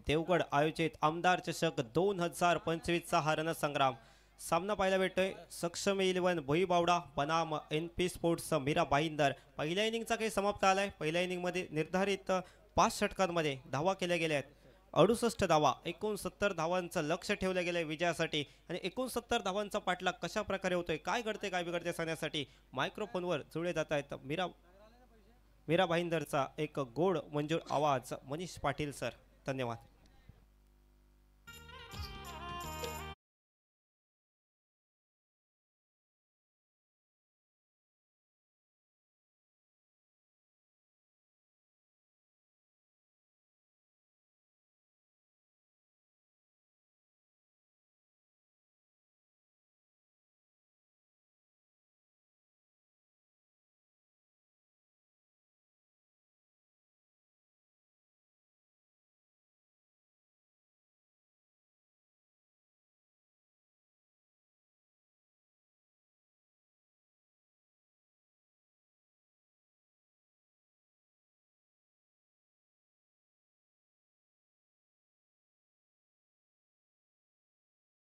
देवगड आयोजित आमदार चषक 2025 चा हा रणसंग्राम सामना पाहायला भेटतोय. सक्षम 11 भुईबावडा बनाम NP स्पोर्ट्स मीरा भाईंदर. पहिल्या इनिंगचा खेळ समाप्त आलाय. पहिल्या इनिंगमध्ये निर्धारित 5 षटकांमध्ये धावा केल्या गेल्या आहेत. 68 धावा, 69 धावांचं लक्ष ठेवलं गेलंय विजयासाठी आणि 69 धावांचा पाठलाग कशा प्रकारे होतोय, काय घडते काय बिघडते सांगण्यासाठी मायक्रोफोनवर जुळले जात आहेत मीरा भाईंदरचा एक गोड मंजूर आवाज. मनीष पाटील सर, धन्यवाद.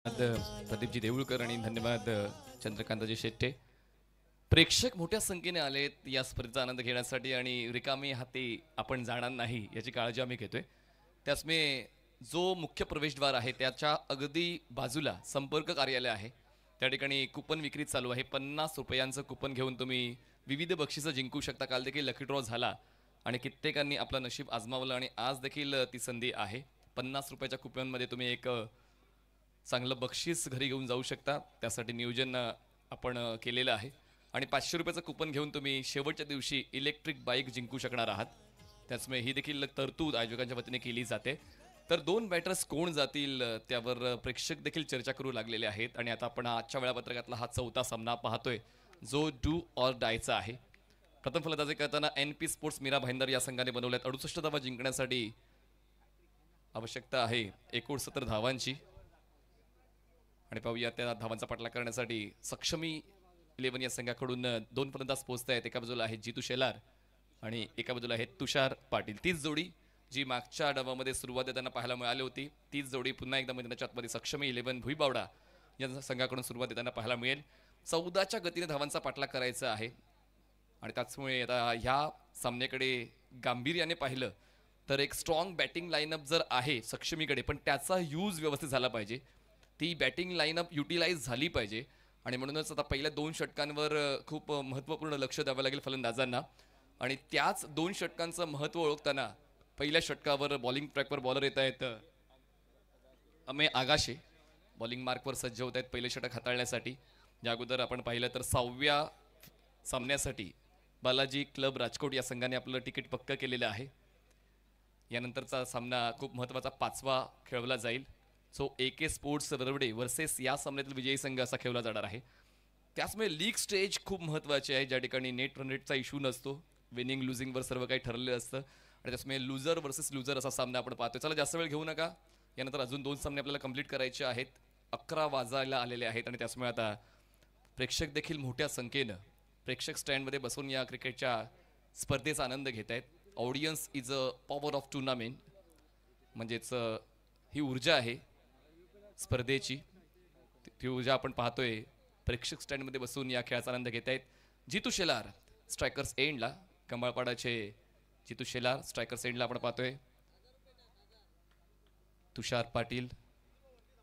प्रदीपजी देऊळकर आणि धन्यवाद चंद्रकांतजी शेट्टे. प्रेक्षक मोठ्या संख्येने आलेत या स्पर्धेचा आनंद घेण्यासाठी आणि रिकामी हाती आपण जाणार नाही याची काळजी आम्ही घेतोय. त्याचमुळे जो मुख्य प्रवेशद्वार आहे त्याच्या अगदी बाजूला संपर्क कार्यालय आहे. त्या ठिकाणी कुपन विक्री चालू आहे. 50 रुपयांचं कुपन घेऊन तुम्ही विविध बक्षिसं जिंकू शकता. काल देखील लकी ड्रॉ झाला आणि कित्येकांनी आपलं नशीब आजमावलं आणि आज देखील ती संधी आहे. 50 रुपयाच्या कुपनमध्ये तुम्ही एक चांगलं बक्षीस घरी घेऊन जाऊ शकता. त्यासाठी नियोजन आपण केलेलं आहे आणि 500 रुपयाचं कुपन घेऊन तुम्ही शेवटच्या दिवशी इलेक्ट्रिक बाईक जिंकू शकणार आहात. त्याचमुळे ही देखील तरतूद आयोजकांच्या वतीने केली जाते. तर 2 बॅटर्स कोण जातील त्यावर प्रेक्षक देखील चर्चा करू लागलेले आहेत आणि आता आपण आजच्या वेळापत्रकातला हा 4था सामना पाहतोय जो डू ऑर डायचा आहे. प्रथम फलंदाजी करताना NP स्पोर्ट्स मीरा भाईंदर या संघाने बनवल्यात 68 धावा जिंकण्यासाठी आवश्यकता आहे 69 धावांची आणि पाहूया त्या धावांचा पाठलाग करण्यासाठी सक्षमी 11 या संघाकडून 2 फलंदाज पोहोचत आहेत. एका बाजूला आहे जितू शेलार आणि एका बाजूला आहे तुषार पाटील. तीच जोडी जी मागच्या डावामध्ये सुरुवात देताना पाहायला मिळाली होती तीच जोडी पुन्हा एकदा मैदानाच्या आतमध्ये सक्षमी 11 भुईबावडा या संघाकडून सुरुवात देताना पाहायला मिळेल. 14च्या गतीने धावांचा पाठलाग करायचा आहे आणि त्याचमुळे आता ह्या सामन्याकडे गांभीर्याने पाहिलं तर एक स्ट्रॉंग बॅटिंग लाईनअप जर आहे सक्षमीकडे पण त्याचा यूज व्यवस्थित झाला पाहिजे. ती बॅटिंग लाईनअप युटिलाइज झाली पाहिजे आणि म्हणूनच आता पहिल्या 2 षटकांवर खूप महत्त्वपूर्ण लक्ष द्यावं लागेल फलंदाजांना आणि त्याच 2 षटकांचं महत्त्व ओळखताना पहिल्या षटकावर बॉलिंग ट्रॅकवर बॉलर येत आहेत अमे आगाशे. बॉलिंग मार्कवर सज्ज होत आहेत पहिले षटक हाताळण्यासाठी. या अगोदर आपण पाहिलं तर 6व्या सामन्यासाठी बालाजी क्लब राजकोट या संघाने आपलं तिकीट पक्क केलेलं आहे. यानंतरचा सामना खूप महत्त्वाचा 5वा खेळवला जाईल. So AK sports Varavade versus या सामन्यातील विजयी संघ असा खेळला जाणार आहे. त्याचमुळे लीग स्टेज खूप महत्त्वाचे आहे ज्या ठिकाणी नेट रन रेटचा इश्यू नसतो. विनिंग लुझिंगवर सर्व काही ठरलेलं असतं आणि त्याचमुळे लुझर वर्सेस लुझर असा सामना आपण पाहतोय. चला जास्त वेळ घेऊ नका. यानंतर अजून 2 सामने आपल्याला कंप्लीट करायचे आहेत. 11 वाजायला आलेले आहेत आणि त्यामुळे आता प्रेक्षक देखील मोठ्या संख्येनं प्रेक्षक स्टँडमध्ये बसून या क्रिकेटच्या स्पर्धेचा आनंद घेत आहेत. Audience is a power of tournament, म्हणजेच ही ऊर्जा आहे स्पर्धेची. ती ऊर्जा आपण पाहतोय. प्रेक्षक स्टँडमध्ये बसून या खेळाचा आनंद घेत आहेत. जितू शेलार स्ट्रायकर्स एंडला, कमळपाडाचे जितू शेलार स्ट्रायकर्स एंडला आपण पाहतोय. तुषार पाटील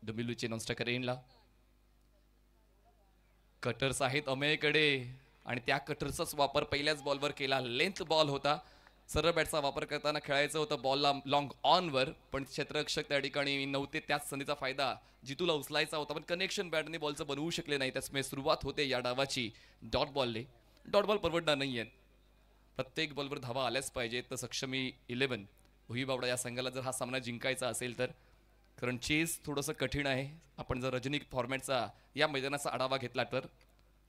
डोंबिवलीचे नॉन स्ट्रायकर एंडला. कटर्स आहेत अमेयकडे आणि त्या कटर्सचाच वापर पहिल्याच बॉलवर केला. लेंथ बॉल होता. सरळ बॅटचा वापर करताना खेळायचं होतं बॉलला लॉंग ऑनवर, पण क्षेत्ररक्षक त्या ठिकाणी नव्हते. त्याच संधीचा फायदा जितूला उचलायचा होता, पण कनेक्शन बॅटने बॉलचं बनवू शकले नाही. त्यामुळे सुरुवात होते या डावाची डॉट बॉलने. डॉट बॉल परवडणार नाही आहेत. प्रत्येक बॉलवर धावा आल्याच पाहिजेत. तर सक्षमी 11 भुई बावडा या संघाला जर हा सामना जिंकायचा असेल तर, कारण चेस थोडंसं कठीण आहे. आपण जर रजनी फॉर्मॅटचा या मैदानाचा आढावा घेतला तर.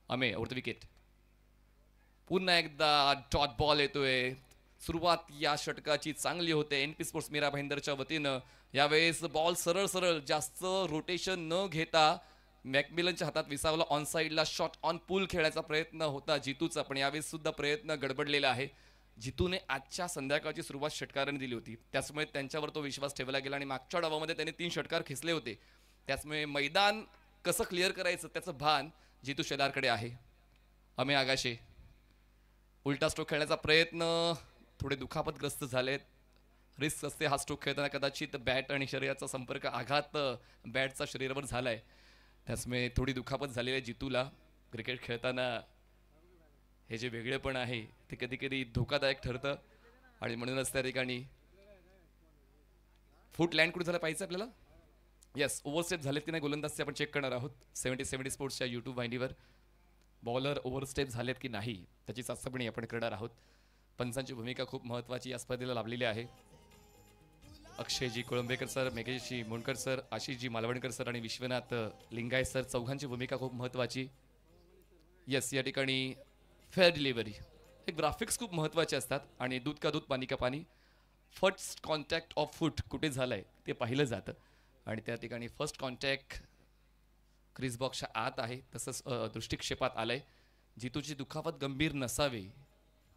अमे आउट विकेट. पुन्हा एकदा डॉट बॉल येतोय. सुरुवात या षटकाची चांगली होते एनपी स्पोर्ट्स मीरा भाईंदरच्या वतीनं. यावेळेस बॉल सरळ सरळ जास्त रोटेशन न घेता मॅकमिलनच्या हातात विसावला. ऑन साईडला शॉट ऑन पूल खेळायचा प्रयत्न होता जितूचा, पण यावेळेस सुद्धा प्रयत्न गडबडलेला आहे. जितूने आजच्या संध्याकाळची सुरुवात षटकाराने दिली होती, त्याचमुळे त्यांच्यावर तो विश्वास ठेवला गेला आणि मागच्या डावामध्ये त्यांनी 3 षटकार खेचले होते. त्याचमुळे मैदान कसं क्लिअर करायचं त्याचं भान जितू शेलारकडे आहे. अमे आगाशे उलटा स्ट्रोक खेळण्याचा प्रयत्न, थोडे दुखापतग्रस्त झालेत. रिस्क असते हा स्ट्रोक खेळताना, कदाचित बॅट आणि शरीराचा संपर्क आघात बॅटचा शरीरावर झालाय, त्याचमुळे थोडी दुखापत झालेली आहे जितूला. क्रिकेट खेळताना हे जे वेगळेपण आहे ते कधी कधी धोकादायक ठरतं आणि म्हणूनच त्या ठिकाणी फूट लँड कुठे झाला पाहिजे आपल्याला. येस, ओव्हरस्टेप झालेत की नाही गोलंदाजचे आपण चेक करणार आहोत 70 स्पोर्ट्सच्या यूट्यूब वाहिनीवर. बॉलर ओव्हरस्टेप झालेत की नाही त्याची चाचपणी आपण करणार आहोत. पंचांची भूमिका खूप महत्त्वाची या स्पर्धेला लाभलेली आहे. Akshayji Kolambekar sir, Megheshji Mondkar sir, Ashishji Malvankar sir आणि विश्वनाथ लिंगायत सर चौघांची भूमिका खूप महत्त्वाची. येस, या ठिकाणी फेअर डिलिव्हरी हे ग्राफिक्स खूप महत्त्वाचे असतात आणि दूध का दूध पाणी का पाणी. फर्स्ट कॉन्टॅक्ट ऑफ फूट कुठे झालंय ते पाहिलं जातं आणि त्या ठिकाणी फर्स्ट कॉन्टॅक्ट क्रिस बॉक्सच्या आत आहे, तसंच दृष्टिक्षेपात आलंय. जितूची दुखापत गंभीर नसावी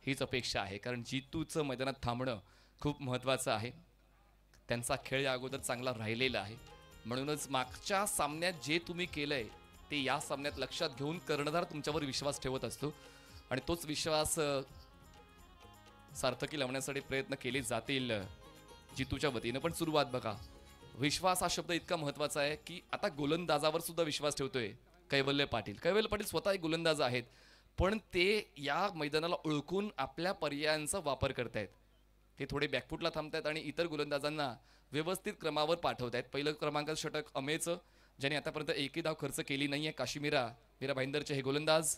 हीच अपेक्षा आहे, कारण जितूचं मैदानात थांबणं खूप महत्त्वाचं आहे. त्यांचा खेळ या अगोदर चांगला राहिलेला आहे, म्हणूनच मागच्या सामन्यात जे तुम्ही केलंय ते या सामन्यात लक्षात घेऊन कर्णधार तुमच्यावर विश्वास ठेवत असतो आणि तोच विश्वास सार्थकी लावण्यासाठी प्रयत्न केले जातील जितूच्या वतीनं. पण सुरुवात बघा, विश्वास हा शब्द इतका महत्त्वाचा आहे की आता गोलंदाजावर सुद्धा विश्वास ठेवतोय कैवल्य पाटील. कैवल्य पाटील स्वतः एक गोलंदाज आहेत, पण ते या मैदानाला ओळखून आपल्या पर्यायांचा वापर करतायत. ते थोडे बॅकफुटला थांबतायत आणि इतर गोलंदाजांना व्यवस्थित क्रमावर पाठवतायत. पहिलं क्रमांकाचं षटक अमेचं, ज्याने आतापर्यंत एकही धाव खर्च केली नाहीये. काश्मीरा मीरा भाईंदरचे हे गोलंदाज.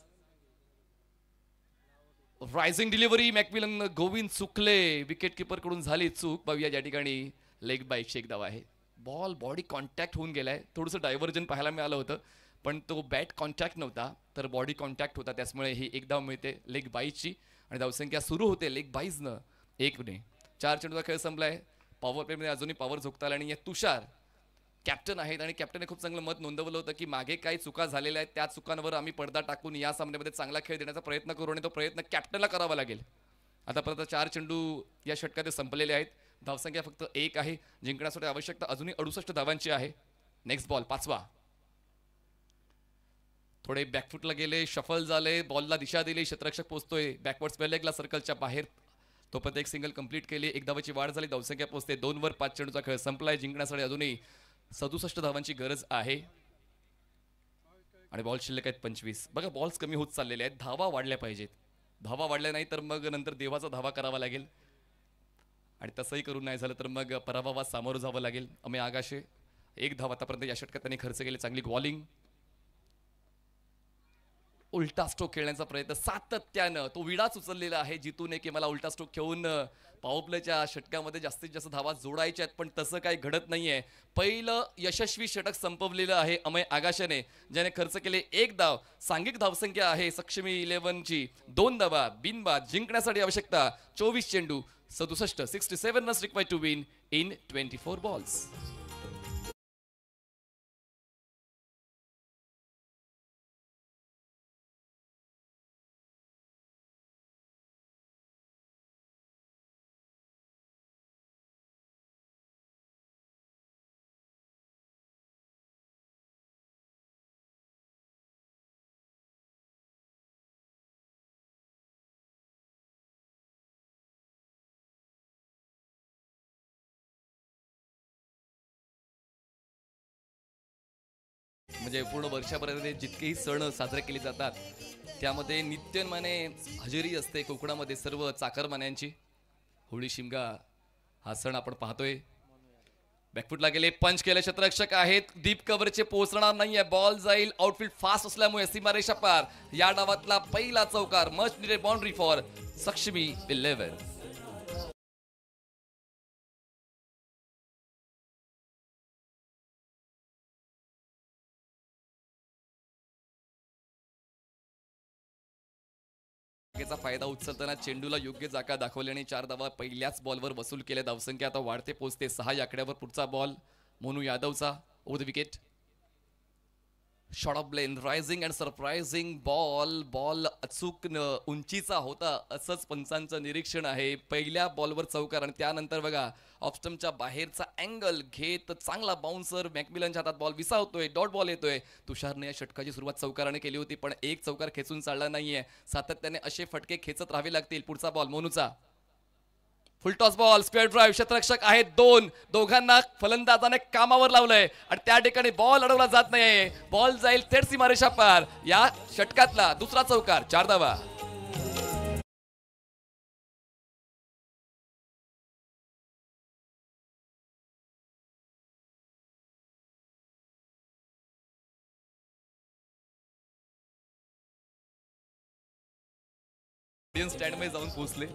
रायझिंग डिलिव्हरी मॅकमिलन गोविंद चुकले, विकेट किपर कडून झाली चूक. पाहूया या ठिकाणी लेग बाईकची एक धाव आहे. बॉल बॉडी कॉन्टॅक्ट होऊन गेलाय. थोडंसं डायव्हर्जन पाहायला मिळालं होतं, पण तो बॅट कॉन्टॅक्ट नव्हता तर बॉडी कॉन्टॅक्ट होता, त्यामुळे ही एक धाव मिळते लेग बाईजची आणि धावसंख्या सुरू होते लेग बाईजनं 1ने. 4 चेंडूचा खेळ संपलाय. पॉवर प्लेमध्ये अजूनही पॉवर झोकता आला आणि या तुषार कॅप्टन आहेत आणि कॅप्टनने खूप चांगलं मत नोंदवलं होतं की मागे काही चुका झालेल्या आहेत, त्या चुकांवर आम्ही पडदा टाकून या सामन्यामध्ये चांगला खेळ देण्याचा प्रयत्न करू आणि तो प्रयत्न कॅप्टनला करावा लागेल. आतापर्यंत 4 चेंडू या षटकात संपलेले आहेत. धावसंख्या फक्त 1 आहे. जिंकण्यासाठी आवश्यकता अजूनही 68 धावांची आहे. नेक्स्ट बॉल 5वा. थोडे बॅकफुटला गेले, शफल झाले, बॉलला दिशा दिली, क्षेत्ररक्षक पोहोचतोय बॅकवर्ड स्पेल लेगला सर्कलच्या बाहेर. तोपर्यंत एक सिंगल कंप्लीट केली, 1 धावाची वाढ झाली, धावसंख्या पोहोचते 2 वर. 5 चेंडूचा खेळ संपलाय. जिंकण्यासाठी अजूनही 67 धावांची गरज आहे आणि बॉल शिल्लक आहेत 25. बघा, बॉल्स कमी होत चाललेले आहेत, धावा वाढल्या पाहिजेत. धावा वाढल्या नाही तर मग नंतर देवाचा धावा करावा लागेल आणि तसंही करून नाही झालं तर मग पराभवात सामोरं जावं लागेल. अमे आगाशे 1 धाव आतापर्यंत या षटकात त्यांनी खर्च केले. चांगली बॉलिंग. उलटा स्ट्रोक खेळण्याचा प्रयत्न सातत्यानं, तो विडाच उचललेला आहे जितूने की मला उलटा स्ट्रोक खेळून पॉवरप्लेच्या षटकामध्ये जास्तीत जास्त धावा जोडायच्या आहेत, पण तसं काही घडत नाहीये. पहिलं यशस्वी षटक संपवलेलं आहे अमय आगाशाने, ज्याने खर्च केले 1 धाव. सांघिक धावसंख्या आहे सक्षमी 11ची 2 धावा बिनबाद. जिंकण्यासाठी आवश्यकता 24 चेंडू 67 runs required to win in 24 balls. म्हणजे पूर्ण वर्षापर्यंत जितकेही सण साजरे केले जातात त्यामध्ये नित्यनेमाने हजेरी असते कोकणामध्ये सर्व चाकरमान्यांची. होळी शिमगा हा सण आपण पाहतोय. बॅकफुटला गेले, पंच केले, क्षेत्ररक्षक आहेत, डीप कव्हरचे पोहोचणार नाहीये, बॉल जाईल आउटफील्ड फास्ट असल्यामुळे सीमारेषा पार. या डावातला पहिला चौकार, मच नीडेड बाउंड्री फॉर सक्षमी 11. चा फायदा उचलताना चेंडूला योग्य जागा दाखवल्याने 4 धावा पहिल्याच बॉलवर वसूल केल्या. धावसंख्या आता वाढते पोहोचते 6 या आकड्यावर. पुढचा बॉल मोनू यादवचा over the wicket. Short of ब्लेन, रायझिंग अँड सरप्राइझिंग बॉल अचूक उंचीचा होता असंच पंचांचं निरीक्षण आहे. पहिल्या बॉलवर चौकार आणि त्यानंतर बघा ऑफस्टमच्या बाहेरचा अँगल घेत चांगला बाउन्सर मॅकमिलनच्या हातात बॉल विसावतोय, डॉट बॉल येतोय. तुषारने या षटकाची सुरुवात चौकाराने केली होती पण एक चौकार खेचून चालला नाहीये. सातत्याने असे फटके खेचत राहावे लागतील. पुढचा बॉल मोनूचा full toss ball, square drive. क्षेत्ररक्षक आहेत दोघांना फलंदाजाने कामावर लावलंय आणि त्या ठिकाणी बॉल अडवला जात नाहीये. बॉल जाईल थेट सीमारेषा पार. या षटकातला दुसरा चौकार, 4 धावा. इंडियन स्टँडमध्ये जाऊन पोहोचले.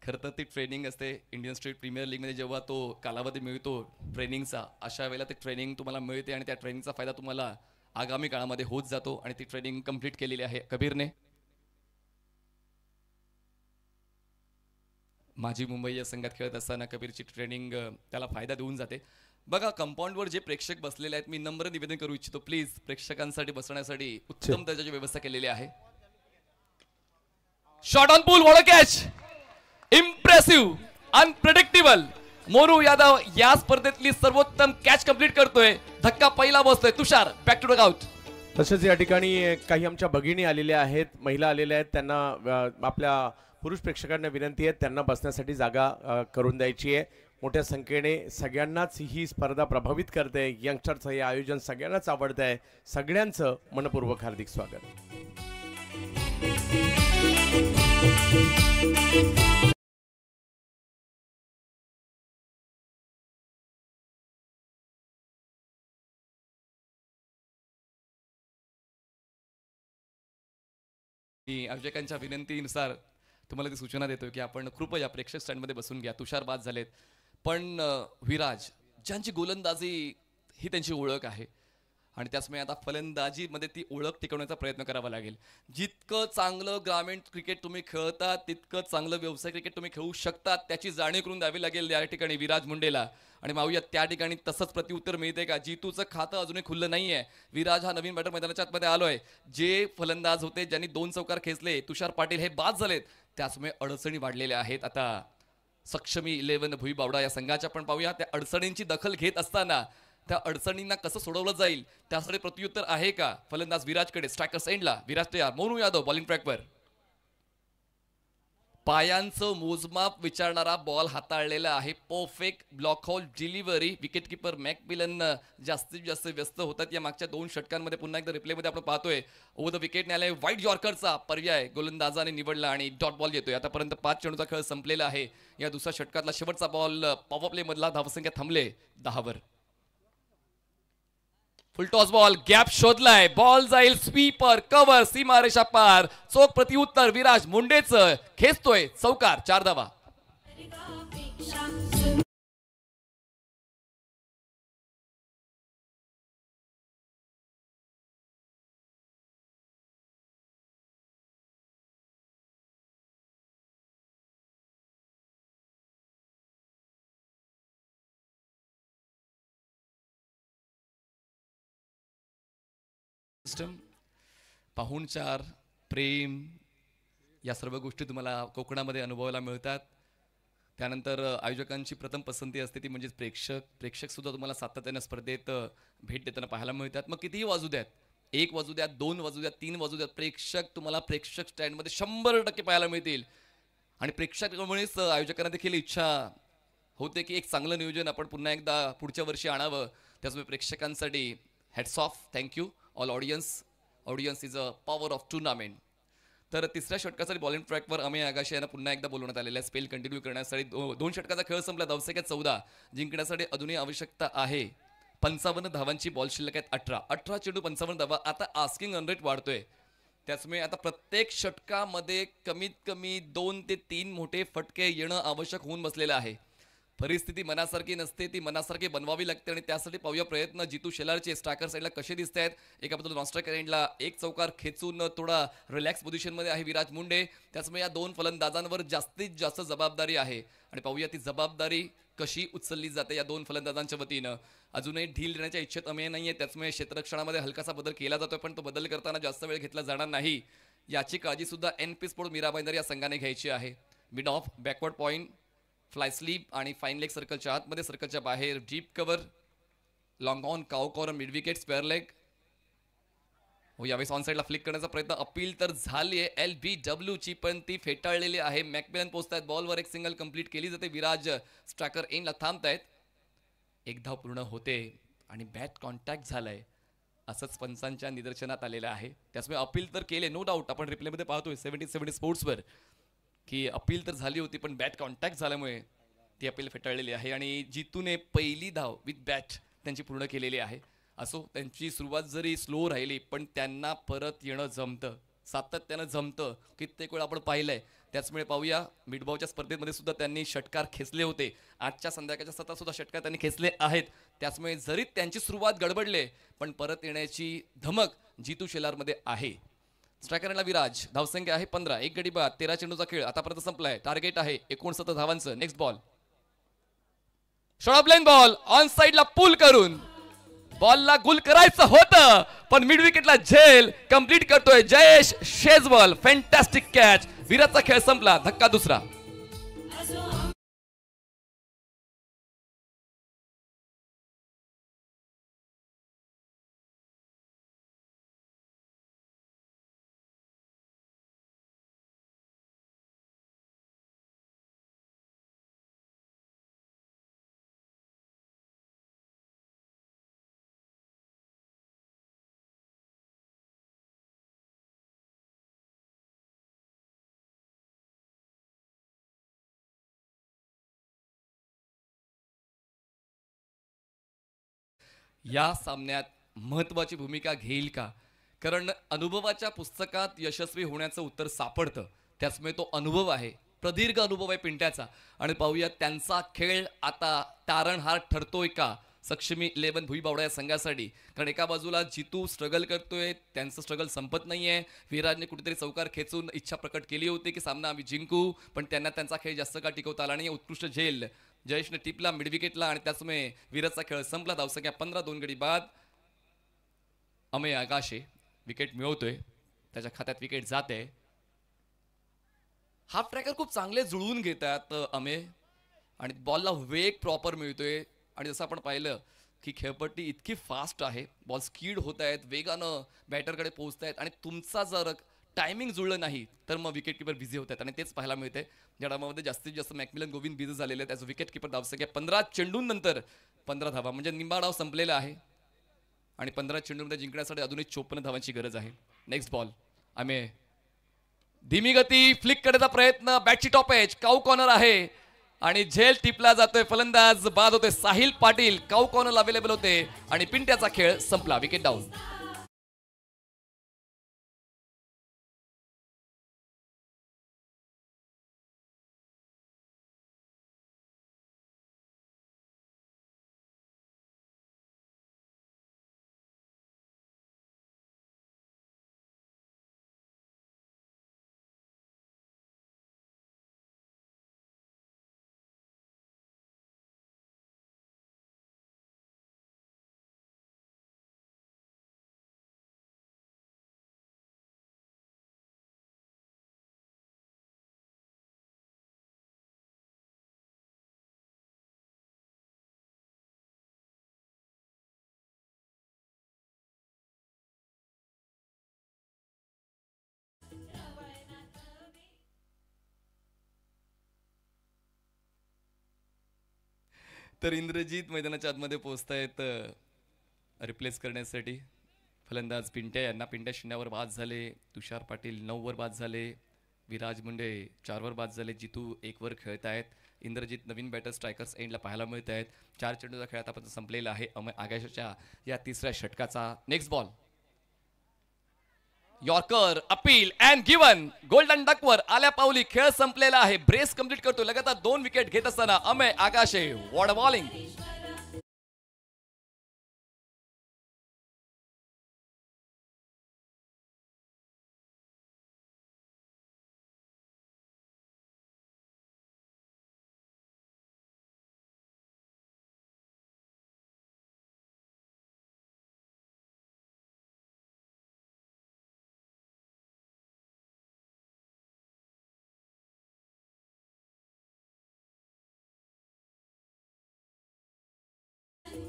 खरं तर ती ट्रेनिंग असते इंडियन स्टेट प्रीमियर लीगमध्ये जेव्हा तो कालावधी मिळतो ट्रेनिंगचा, अशा वेळेला ते ट्रेनिंग तुम्हाला मिळते आणि त्या ट्रेनिंगचा फायदा तुम्हाला आगामी काळामध्ये होत जातो आणि ती ट्रेनिंग कंप्लीट केलेली आहे कबीरने. माझी मुंबई या संघात खेळत असताना कबीरची ट्रेनिंग त्याला फायदा देऊन जाते. बघा कंपाऊंडवर जे प्रेक्षक बसलेले आहेत, मी नम्र निवेदन करू इच्छितो, प्लीज प्रेक्षकांसाठी बसण्यासाठी उत्तम दर्जाची व्यवस्था केलेली आहे. Shot on pool, what a catch, impressive, unpredictable. Monu Yadav या स्पर्धेतली सर्वोत्तम कॅच कंप्लीट करतोय. धक्का पहिला बसतोय. तुषार बॅक टू द आउट.
तसेच या ठिकाणी काही आमच्या भगिनी आलेल्या आहेत, महिला आलेल्या आहेत, त्यांना आपल्या पुरुष प्रेक्षकांना विनंती आहे त्यांना बसण्यासाठी जागा करून द्यायची आहे. मोठ्या संख्येने सगळ्यांनाच ही स्पर्धा प्रभावित करते. यंगस्टरचं हे आयोजन सगळ्यांनाच आवडतं आहे. सगळ्यांचं मनपूर्वक हार्दिक स्वागत.
आयोजकांच्या विनंतीनुसार तुम्हाला ती सूचना देतोय की आपण कृपया प्रेक्षक स्टँडमध्ये बसून घ्या. तुषार बाद झालेत पण विराज ज्यांची गोलंदाजी ही त्यांची ओळख आहे आणि त्याचमुळे आता फलंदाजीमध्ये ती ओळख टिकवण्याचा प्रयत्न करावा लागेल. जितकं चांगलं ग्रामीण क्रिकेट तुम्ही खेळता तितकं चांगलं व्यवसाय क्रिकेट तुम्ही खेळू शकता त्याची जाणीव करून द्यावी लागेल या ठिकाणी विराज मुंडेला. आणि माऊया त्या ठिकाणी तसंच प्रत्युत्तर मिळते का? जीतूचं खातं अजूनही खुल्लं नाहीये. विराज हा नवीन बॅटर मैदानाच्या आतमध्ये आलोय. जे फलंदाज होते ज्यांनी 2 चौकार खेचले, तुषार पाटील हे बाद झालेत, त्याचमुळे अडचणी वाढलेल्या आहेत. आता सक्षमी 11 भुई बावडा या संघाच्या पण पाहूया त्या अडचणींची दखल घेत असताना त्या अडचणींना कसं सोडवलं जाईल त्यासाठी प्रत्युत्तर आहे का? फलंदाज विराजकडे. स्ट्रायकर्स एंडला विराज तयार. मोनू यादव बॉलिंग ट्रॅकवर. पायांचं मोजमाप विचारणारा बॉल हाताळलेला आहे. Perfect block hole delivery. Wicket keeper McMillan जास्तीत जास्त व्यस्त होतात या मागच्या 2 षटकांमध्ये. पुन्हा एकदा रिप्लेमध्ये आपण पाहतोय ओव्हर द विकेट आलाय. व्हाईट यॉर्करचा पर्याय गोलंदाजाने निवडला आणि डॉट बॉल येतोय. आतापर्यंत 5 चेंडूचा खेळ संपलेला आहे. या दुसऱ्या षटकातला शेवटचा बॉल पॉवर प्ले मधला. धावसंख्या थांबले 10 वर. फुल टॉस बॉल, गॅप शोधलाय, बॉल जाईल स्वीपर, कव्हर, सीमारेषा पार. चोख प्रत्युत्तर विराज मुंडेचं खेचतोय चौकार, 4 धावा. पाहुणचार, प्रेम या सर्व गोष्टी तुम्हाला कोकणामध्ये अनुभवायला मिळतात. त्यानंतर आयोजकांची प्रथम पसंती असते ती म्हणजे प्रेक्षक सुद्धा तुम्हाला सातत्याने स्पर्धेत भेट देताना पाहायला मिळतात. मग कितीही वाजू द्यात, 1 वाजू द्यात, 2 वाजू द्यात, 3 वाजू द्यात, प्रेक्षक तुम्हाला प्रेक्षक स्टँडमध्ये 100% पाहायला मिळतील. आणि प्रेक्षकांमुळेच आयोजकांना देखील इच्छा होते की एक चांगलं नियोजन आपण पुन्हा एकदा पुढच्या वर्षी आणावं. त्याचमुळे प्रेक्षकांसाठी hats off, thank you all audience is a power of tournament. तर तिसऱ्या षटकासाठी बॉलिंग ट्रॅकवर अमेय आगाशे यांना पुन्हा एकदा बोलवण्यात आलेलं आहे स्पेल कंटिन्यू करण्यासाठी. दोन षटकाचा खेळ संपला, धावसंख्या 14, जिंकण्यासाठी अजूनही आवश्यकता आहे 55 धावांची. बॉल शिल्लक आहेत 18 चेंडू 55 धावा. आता आस्किंग रन रेट वाढतोय, त्याचमुळे आता प्रत्येक षटकामध्ये कमीत कमी 2 ते 3 मोठे फटके येणं आवश्यक होऊन बसलेलं आहे. परिस्थिती मनासारखी नसते, ती मनासारखी बनवावी लागते आणि त्यासाठी पाहूया प्रयत्न जितू शेलारचे स्ट्रायकर साईडला कसे दिसत आहेत. एका बाजूला नॉनस्ट्रायकर एंडला एक चौकार खेचून थोडा रिलॅक्स पोझिशनमध्ये आहे विराज मुंडे. त्याचमुळे या दोन फलंदाजांवर जास्तीत जास्त जबाबदारी आहे आणि पाहूया ती जबाबदारी कशी उचलली जाते या दोन फलंदाजांच्या वतीनं. अजूनही ढील देण्याच्या इच्छेत अमेय नाहीये, त्याचमुळे क्षेत्ररक्षणामध्ये हलकासा बदल केला जातोय, पण तो बदल करताना जास्त वेळ घेतला जाणार नाही याची काळजी सुद्धा NP स्पोर्ट मीरा भाईंदर या संघाने घ्यायची आहे. Mid of, backward point, fly sleep आणि फाईन लेग सर्कलच्या आतमध्ये, सर्कलच्या बाहेर deep cover, long on, cow corner, mid wicket, square leg. हो, यावेळेस ऑन साईडला फ्लिक करण्याचा प्रयत्न, अपील तर झाली आहे LBW ची, पण ती फेटाळलेली आहे. मॅकमिलन पोहोचतायत बॉलवर, एक सिंगल कंप्लीट केली जाते. विराज स्ट्रायकर एंडला थांबतायत. एक धाव पूर्ण होते आणि बॅट कॉन्टॅक्ट झालाय असंच पंचांच्या निदर्शनात आलेलं आहे. त्याचमुळे अपील तर केले, नो डाऊट. आपण रिप्लेमध्ये पाहतोय 70 स्पोर्ट्सवर की अपील तर झाली होती, पण बॅट कॉन्टॅक्ट झाल्यामुळे ती अपील फेटाळलेली आहे आणि जितूने पहिली धाव विथ बॅट त्यांची पूर्ण केलेली आहे. असो, त्यांची सुरुवात जरी स्लो राहिली पण त्यांना परत येणं जमतं, सातत्यानं जमतं, कित्येक वेळ आपण पाहिलंय. त्याचमुळे पाहूया मिडबॉलच्या स्पर्धेमध्ये सुद्धा त्यांनी षटकार खेचले होते, आजच्या संध्याकाळच्या सत्रात सुद्धा षटकार त्यांनी खेचले आहेत. त्याचमुळे जरी त्यांची सुरुवात गडबडले पण परत येण्याची धमक जितू शेलारमध्ये आहे. स्ट्रायकरला विराज, धावसंख्या आहे 15, एक गडी बाद, 13 चेंडूचा खेळ आतापर्यंत संपलाय. टार्गेट आहे 69 धावांचं. Next ball, short line ball, on साइडला पुल करून बॉलला गुल करायचं होतं, पण मिड विकेटला झेल कंप्लीट करतोय जयेश शेजवल. Fantastic catch. विराजचा खेळ संपला, धक्का दुसरा. या सामन्यात महत्वाची भूमिका घेईल का? कारण अनुभवाच्या पुस्तकात यशस्वी होण्याचं उत्तर सापडतं, त्याचमुळे तो अनुभव आहे, प्रदीर्घ अनुभव आहे पिंट्याचा. आणि पाहूया त्यांचा खेळ आता तारणहार ठरतोय का सक्षमी 11 भुईबावडा या संघासाठी. कारण एका बाजूला जितू स्ट्रगल करतोय, त्यांचं स्ट्रगल संपत नाहीये. विराजने कुठेतरी चौकार खेचून इच्छा प्रकट केली होती की सामना आम्ही जिंकू, पण त्यांना त्यांचा खेळ जास्त काळ टिकवता आला नाही. उत्कृष्ट झेल जयेशने टिपला मिड विकेटला आणि त्याचमुळे विराजचा खेळ संपला. धावसंख्या 15, 2 गडी बाद. अमेय आगाशे विकेट मिळवतोय, त्याच्या खात्यात विकेट जाते. हाफ ट्रॅकर खूप चांगले जुळवून घेतात अमेय आणि बॉलला वेग प्रॉपर मिळतोय. आणि जसं आपण पाहिलं की खेळपट्टी इतकी फास्ट आहे, बॉल स्कीड होत आहेत, वेगानं बॅटरकडे पोहोचत आहेत आणि तुमचा जर टायमिंग जुळलं नाही तर मग विकेट किपर बिझी होत आहेत आणि तेच पाहायला मिळते. या डावामध्ये जास्तीत जास्त मॅकमिलन गोविंद बिझी झालेले आहेत. त्याचं विकेट किपर धावसंख्या 15 चेंडूंनंतर 15 धावा, म्हणजे निंबा डाव संपलेला आहे आणि 15 चेंडूंमध्ये जिंकण्यासाठी अजूनही 54 धावांची गरज आहे. नेक्स्ट बॉल, आम्ही धीमी गती, फ्लिक करण्याचा प्रयत्न, बॅटची टॉप एज, काउ कॉर्नर आहे आणि झेल टिपला जातोय. फलंदाज बाद होते. Sahil Patil cow corner available होते आणि पिंट्याचा खेळ संपला, विकेट डाऊन. तर इंद्रजीत मैदानाच्या आतमध्ये पोहोचतायत रिप्लेस करण्यासाठी फलंदाज पिंट्या यांना. पिंट्या 0 बाद झाले, तुषार पाटील 9 बाद झाले, विराज मुंडे 4 बाद झाले, जितू 1 खेळत आहेत. इंद्रजित नवीन बॅटर स्ट्रायकर्स एंडला पाहायला मिळत आहेत. 4 चेंडूचा खेळ आतापर्यंत संपलेला आहे अमय आगाशाच्या या तिसऱ्या षटकाचा. Next ball, yorker, appeal and given. Golden डकवर आल्या पावली खेळ संपलेला आहे. ब्रेस कंप्लीट करतो लगातार 2 विकेट घेत असताना अमय आगाशे. What bowling.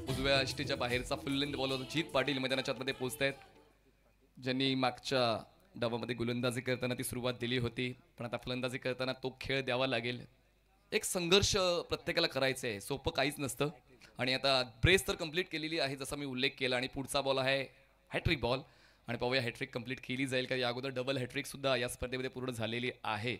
उजव्या अष्टीच्या बाहेरचा फुल लेंथ बॉल होता. जीत पाटील मैदानाच्या आतमध्ये पोहोचतायत, ज्यांनी मागच्या डावामध्ये गोलंदाजी करताना ती सुरुवात दिली होती, पण आता फलंदाजी करताना तो खेळ द्यावा लागेल. एक संघर्ष प्रत्येकाला करायचं आहे, सोपं काहीच नसतं. आणि आता ब्रेस तर कंप्लीट केलेली आहे जसा मी उल्लेख केला, आणि पुढचा बॉल आहे हॅट्रिक बॉल. आणि पाहूया हॅट्रिक कंप्लीट केली जाईल का. या अगोदर डबल हॅट्रिक सुद्धा या स्पर्धेमध्ये पूर्ण झालेली आहे.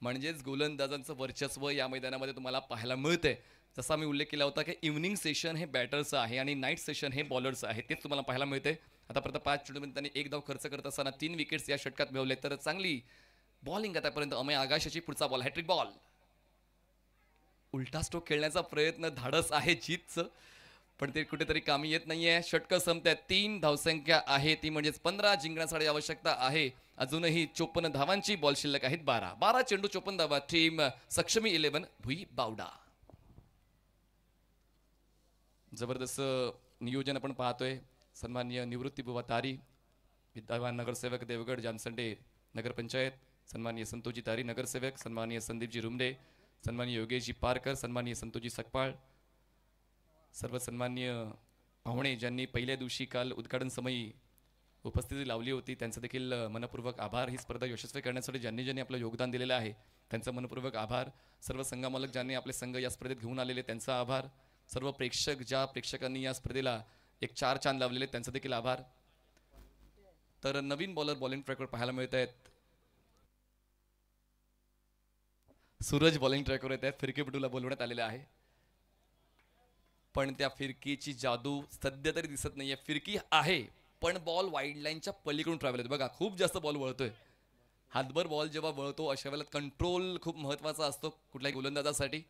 म्हणजेच गोलंदाजांचं वर्चस्व या मैदानामध्ये तुम्हाला पाहायला मिळतंय. जसा मी उल्लेख केला होता की इव्हनिंग सेशन हे बॅटर्सचं आहे आणि नाईट सेशन हे बॉलरचं आहे, तेच तुम्हाला पाहायला मिळते. आतापर्यंत 5 चेंडूमध्ये त्यांनी 1 धाव खर्च करत असताना 3 विकेट्स या षटकात मिळवले. तर चांगली बॉलिंग आतापर्यंत अमय आगाशाची. पुढचा बॉल हॅट्रिक बॉल. उलटा स्ट्रोक खेळण्याचा प्रयत्न धाडस आहे जीतचं, पण ते कुठेतरी कामी येत नाहीये. षटकं संपतात. 3 धावसंख्या आहे, ती म्हणजेच 15 जिंकण्यासाठी आवश्यकता आहे. अजूनही 54 धावांची. बॉल शिल्लक आहेत 12 चेंडू 54 धावा. टीम सक्षमी 11 भुई बावडा. जबरदस्त नियोजन आपण पाहतोय. सन्माननीय निवृत्ती बुवा तारी, विद्यमान नगरसेवक देवगड जानसंडे नगरपंचायत, सन्माननीय संतोषजी तारी नगरसेवक, सन्माननीय संदीपजी रुमडे, सन्माननीय योगेशजी पारकर, सन्माननीय संतोषजी सकपाळ, सर्व सन्माननीय पाहुणे ज्यांनी पहिल्या दिवशी काल उद्घाटन समयी उपस्थिती लावली होती, त्यांचं देखील मनपूर्वक आभार. ही स्पर्धा यशस्वी करण्यासाठी ज्यांनी ज्यांनी आपलं योगदान दिलेलं आहे त्यांचं मनपूर्वक आभार. सर्व संघमालक ज्यांनी आपले संघ या स्पर्धेत घेऊन आलेले त्यांचा आभार. सर्व प्रेक्षक, ज्या प्रेक्षकांनी या स्पर्धेला एक 4 चांद लावलेले त्यांचा देखील आभार. तर नवीन बॉलर बॉलिंग ट्रॅकवर पाहायला मिळत आहेत. सूरज बॉलिंग ट्रॅकवर येत आहेत. फिरकीपटूला बोलवण्यात आलेले आहे, पण त्या फिरकीची जादू सध्या तरी दिसत नाहीये. फिरकी आहे पण बॉल वाईड लाईनच्या पलीकडून ट्रॅव्हल होतो. बघा खूप जास्त बॉल वळतोय. हातभर बॉल जेव्हा वळतो अशा वेळेला कंट्रोल खूप महत्वाचा असतो कुठल्याही गोलंदाजासाठी.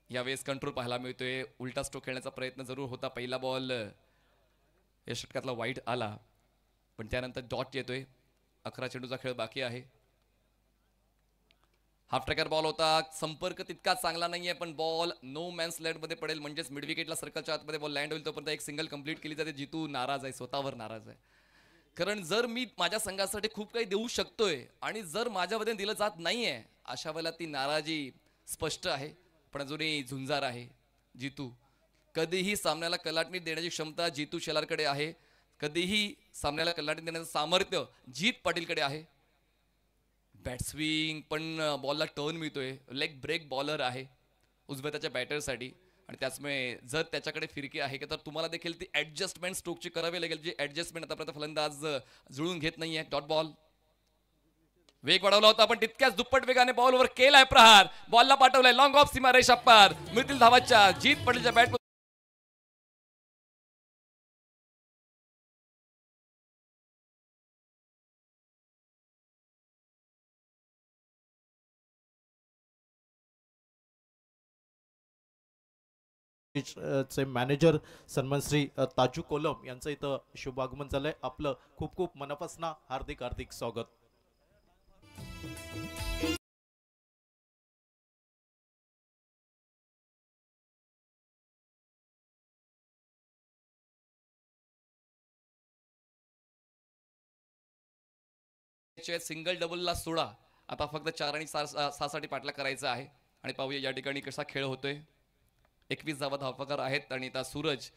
यावेळेस कंट्रोल पाहायला मिळतोय. उलटा स्ट्रोक खेळण्याचा प्रयत्न जरूर होता. पहिला बॉल या षटकातला वाईट आला, पण त्यानंतर डॉट येतोय. 11 चेंडूचा खेळ बाकी आहे. हाफ ट्रॅकर बॉल होता. संपर्क तितका चांगला नाहीये, पण बॉल नो मॅन्स लँड मध्ये पडेल, म्हणजेच मिड विकेटला सर्कलच्या आतमध्ये बॉल लँड होईल. तोपर्यंत एक सिंगल कंप्लीट केली जाते. जितू नाराज आहे, स्वतःवर नाराज आहे. कारण जर मी माझ्या संघासाठी खूप काही देऊ शकतोय आणि जर माझ्यामध्ये दिलं जात नाहीये, अशा वेळेला ती नाराजी स्पष्ट आहे. पण अजूनही झुंजार आहे जितू. कधीही सामन्याला कलाटणी देण्याची क्षमता जितू शेलारकडे आहे. कधीही सामन्याला कलाटणी देण्याचं सामर्थ्य जीत पाटीलकडे आहे. बॅट स्विंग, पण बॉलला टर्न मिळतोय. लेग ब्रेक बॉलर आहे उजव्या त्याच्या बॅटरसाठी, आणि त्याचमुळे जर त्याच्याकडे फिरकी आहे तर तुम्हाला देखील ती ऍडजस्टमेंट स्ट्रोकची करावी लागेल, जी ऍडजस्टमेंट आतापर्यंत फलंदाज जुळून घेत नाहीये. Dot ball. वेग वाढवला होता पण तितक्याच दुप्पट वेगाने बॉलवर केलाय प्रहार. बॉलला पाठवलाय लॉंग ऑफ सीमा रेषा पार. मिळतील धावाच्या. जीत पाटीलच्या बॅट
चे मॅनेजर सन्मान श्री ताजू कोलम यांचं इथं शुभागमन झालंय. आपलं खूप खूप मनापासून हार्दिक हार्दिक स्वागत.
सिंगल डबलला सोडा. आता फक्त 4 आणि 6 साठी पाठला करायचा आहे. आणि पाहूया या ठिकाणी कसा खेळ होतोय. 21 धावा धावफलक आहेत आणि आता सूरज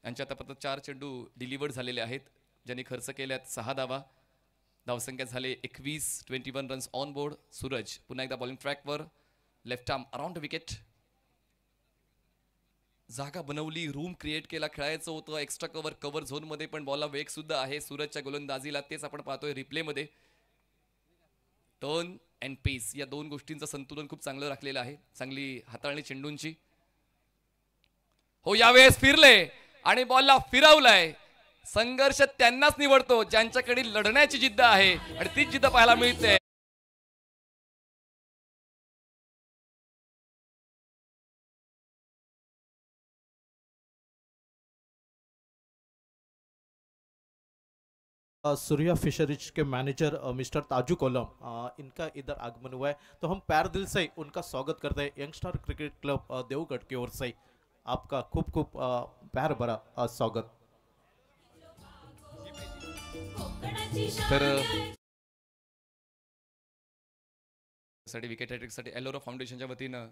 यांच्या आतापर्यंत 4 चेंडू डिलिव्हर्ड झालेले आहेत, ज्यांनी खर्च केल्यात 6 धावा. धावसंख्या झाले 21. 21 रन्स ऑन बोर्ड. सूरज पुन्हा एकदा बॉलिंग ट्रॅकवर. Left arm around wicket. जागा बनवली, रूम क्रिएट केला, खेळायचं होतं एक्स्ट्रा कव्हर झोनमध्ये, पण बॉलला वेग सुद्धा आहे सूरजच्या गोलंदाजीला. तेच आपण पाहतोय रिप्लेमध्ये. टर्न अँड पेस या दोन गोष्टींचं संतुलन खूप चांगलं राखलेलं आहे. चांगली हाताळणी चेंडूंची. हो, यावेळेस फिरले आणि बॉलला फिरवलाय. संघर्ष त्यांनाच निवडतो ज्यांच्याकडे लढण्याची जिद्द आहे आणि तीच जिद्द पाहायला मिळते.
सूर्या फिशरीज के मैनेजर मिस्टर ताजू कोलम इनका इधर आगमन हुआ है, तो हम पैर दिल से उनका स्वागत करते हैं यंगस्टर क्रिकेट क्लब देवगढ़ की ओर से। आपका खूब खूब प्यार भरा स्वागत।
तर साठी विकेट हॅट्रिक साठी एलोरा फाउंडेशनच्या वतीनं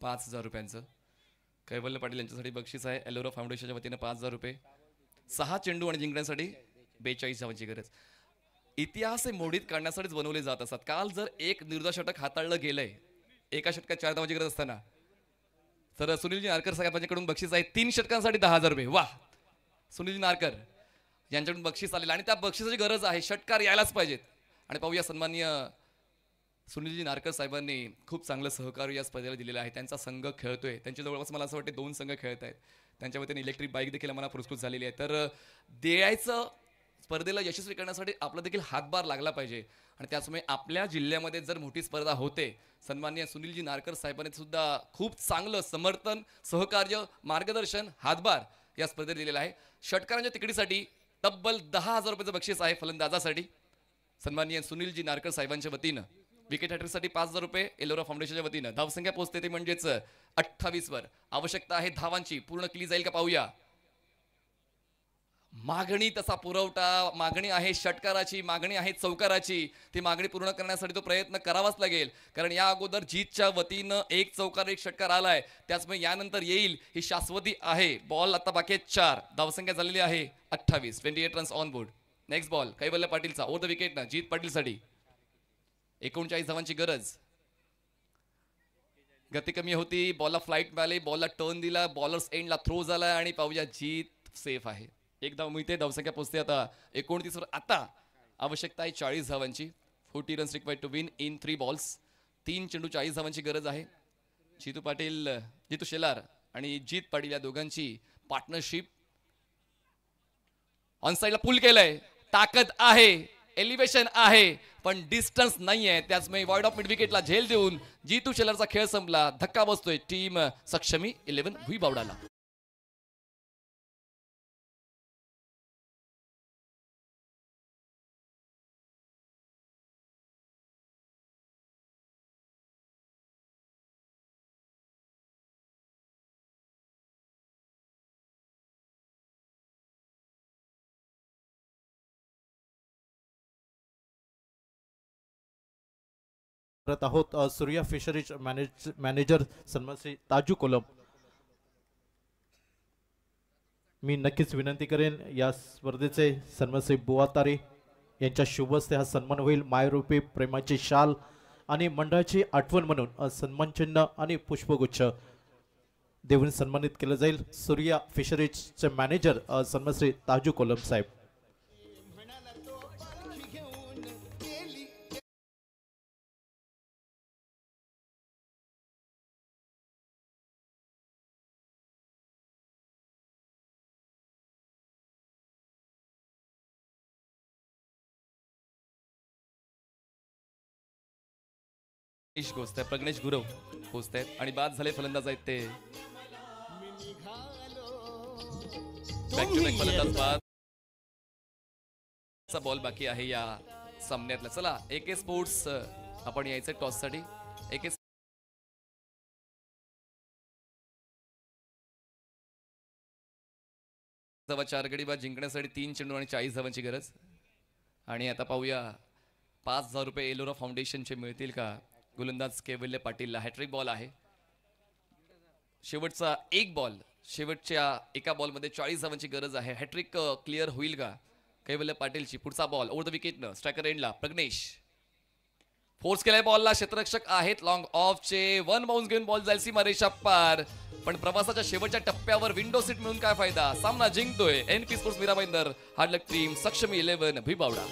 5,000 रुपयांचं कैवल्य पाटील यांच्यासाठी बक्षीस आहे. एलोरा फाउंडेशनच्या वतीनं 5,000 रुपये. 6 चेंडू आणि जिंकण्यासाठी 42 धावांची गरज. इतिहास हे मोडीत काढण्यासाठीच बनवले जात असतात. काल जर एक निर्धार षटक हाताळलं गेलंय, एका षटकात 4 धावांची गरज असताना, तर सुनीलजी नारकर साहेबांच्याकडून बक्षीस आहे 3 षटकांसाठी 10,000 रुपये. वा, सुनीलजी नारकर यांच्याकडून बक्षीस आलेलं आणि त्या बक्षिसाची गरज आहे. षटकार यायलाच पाहिजेत. आणि पाहूया सन्माननीय सुनीलजी नारकर साहेबांनी खूप चांगलं सहकार्य या स्पर्धेला दिलेलं आहे. त्यांचा संघ खेळतोय, त्यांच्या जवळपास मला असं वाटतं 2 संघ खेळत आहेत. त्यांच्या वतीने इलेक्ट्रिक बाईक देखील आम्हाला पुरस्कृत झालेली आहे. तर द्यायचं स्पर्धेला यशस्वी करण्यासाठी आपला देखील हातभार लागला पाहिजे आणि त्याचमुळे आपल्या जिल्ह्यामध्ये जर मोठी स्पर्धा होते, सन्माननीय सुनीलजी नारकर साहेबांनी सुद्धा खूप चांगलं समर्थन, सहकार्य, मार्गदर्शन, हातभार या स्पर्धेत दिलेला आहे. षटकारांच्या तिकडीसाठी तब्बल 10,000 रुपयाचं बक्षीस आहे फलंदाजासाठी सन्माननीय सुनीलजी नारकर साहेबांच्या वतीनं. विकेट हॅट्रिकसाठी 5,000 रुपये एलोरा फाउंडेशनच्या वतीनं. धावसंख्या पोहोचते ते म्हणजेच 28 वर. आवश्यकता आहे धावांची. पूर्ण केली जाईल का पाहूया. मागणी तसा पुरवठा, मागणी आहे षटकाराची, मागणी आहे चौकाराची. ती मागणी पूर्ण करण्यासाठी तो प्रयत्न करावाच लागेल, कारण या अगोदर जीतच्या वतीनं 1 चौकार 1 षटकार आलाय. त्याचमुळे यानंतर येईल ही शाश्वती आहे. बॉल आता बाकी आहेत 4. धावसंख्या झालेली आहे 28. 28 runs on board. Next ball Kaivalya पाटीलचा over the wicket ना जीत पाटीलसाठी. 39 धावांची गरज. गती कमी होती. बॉलला फ्लाईट मिळाली, बॉलला टर्न दिला, बॉलर्स एंडला थ्रो झाला आणि पाहूया जीत सेफ आहे. 1 धाव मिळते. धावसंख्या पोहोचते आता 29 वर. आता आवश्यकता आहे 40 धावांची. 40 runs required to win in 3 balls. 3 चेंडू 40 धावांची गरज आहे. जितू शेलार आणि जीत पाटील या दोघांची पार्टनरशिप. ऑन साइडला पुल केलंय. ताकद आहे, एलिव्हेशन आहे, पण डिस्टन्स नाहीये. त्याचमुळे वाईड ऑफ मिड विकेटला झेल देऊन जीतू शेलारचा खेळ संपला. धक्का बसतोय टीम सक्षमी 11 भुई बावडाला.
करत आहोत सूर्या फिशरीज मॅनेजर सन्मान श्री ताजू कोलम. मी नक्कीच विनंती करेन या स्पर्धेचे सन्मान श्री बुवा तारे यांच्या शुभ हस्ते हा सन्मान होईल. मायरूपी प्रेमाची शाल आणि मंडळाची आठवण म्हणून सन्मान चिन्ह आणि पुष्पगुच्छ देऊन सन्मानित केलं जाईल. सूर्या फिशरीजचे मॅनेजर सन्मान श्री ताजू कोलम साहेब.
पोहोचत आहे. प्रग्नेश गुरव पोहोचत आहेत आणि बाद झाले फलंदाज आहेत ते. बॅक टू बॅक फलंदाज बाद. बॉल बाकी आहे या सामन्यातला. चला AK स्पोर्ट्स आपण यायचं टॉस साठी. AK 4 गडी बाद जिंकण्यासाठी 3 चेंडू आणि 40 धावांची गरज. आणि आता पाहूया 5,000 रुपये एलोरा फाउंडेशनचे मिळतील का. गोलंदाज कैवल्य पाटीलला हॅट्रिक बॉल आहे. शेवटचा 1 बॉल. शेवटच्या एका बॉलमध्ये 40 धावांची गरज आहे. हॅट्रिक क्लिअर होईल का कैवल्य पाटीलची. पुढचा बॉल ओव्हर द विकेटनं स्ट्रायकर एंडला प्रग्नेश. फोर्स केलाय बॉलला, क्षेत्ररक्षक आहेत लॉंग ऑफचे, 1 बाउन्स घेऊन बॉल जाईल सीमारेषा पार. पण प्रवासाच्या शेवटच्या टप्प्यावर विंडो सीट मिळून काय फायदा. सामना जिंकतोय NP sports Mira Bhayandar, hard luck team, Sakshami 11 भिबावडा.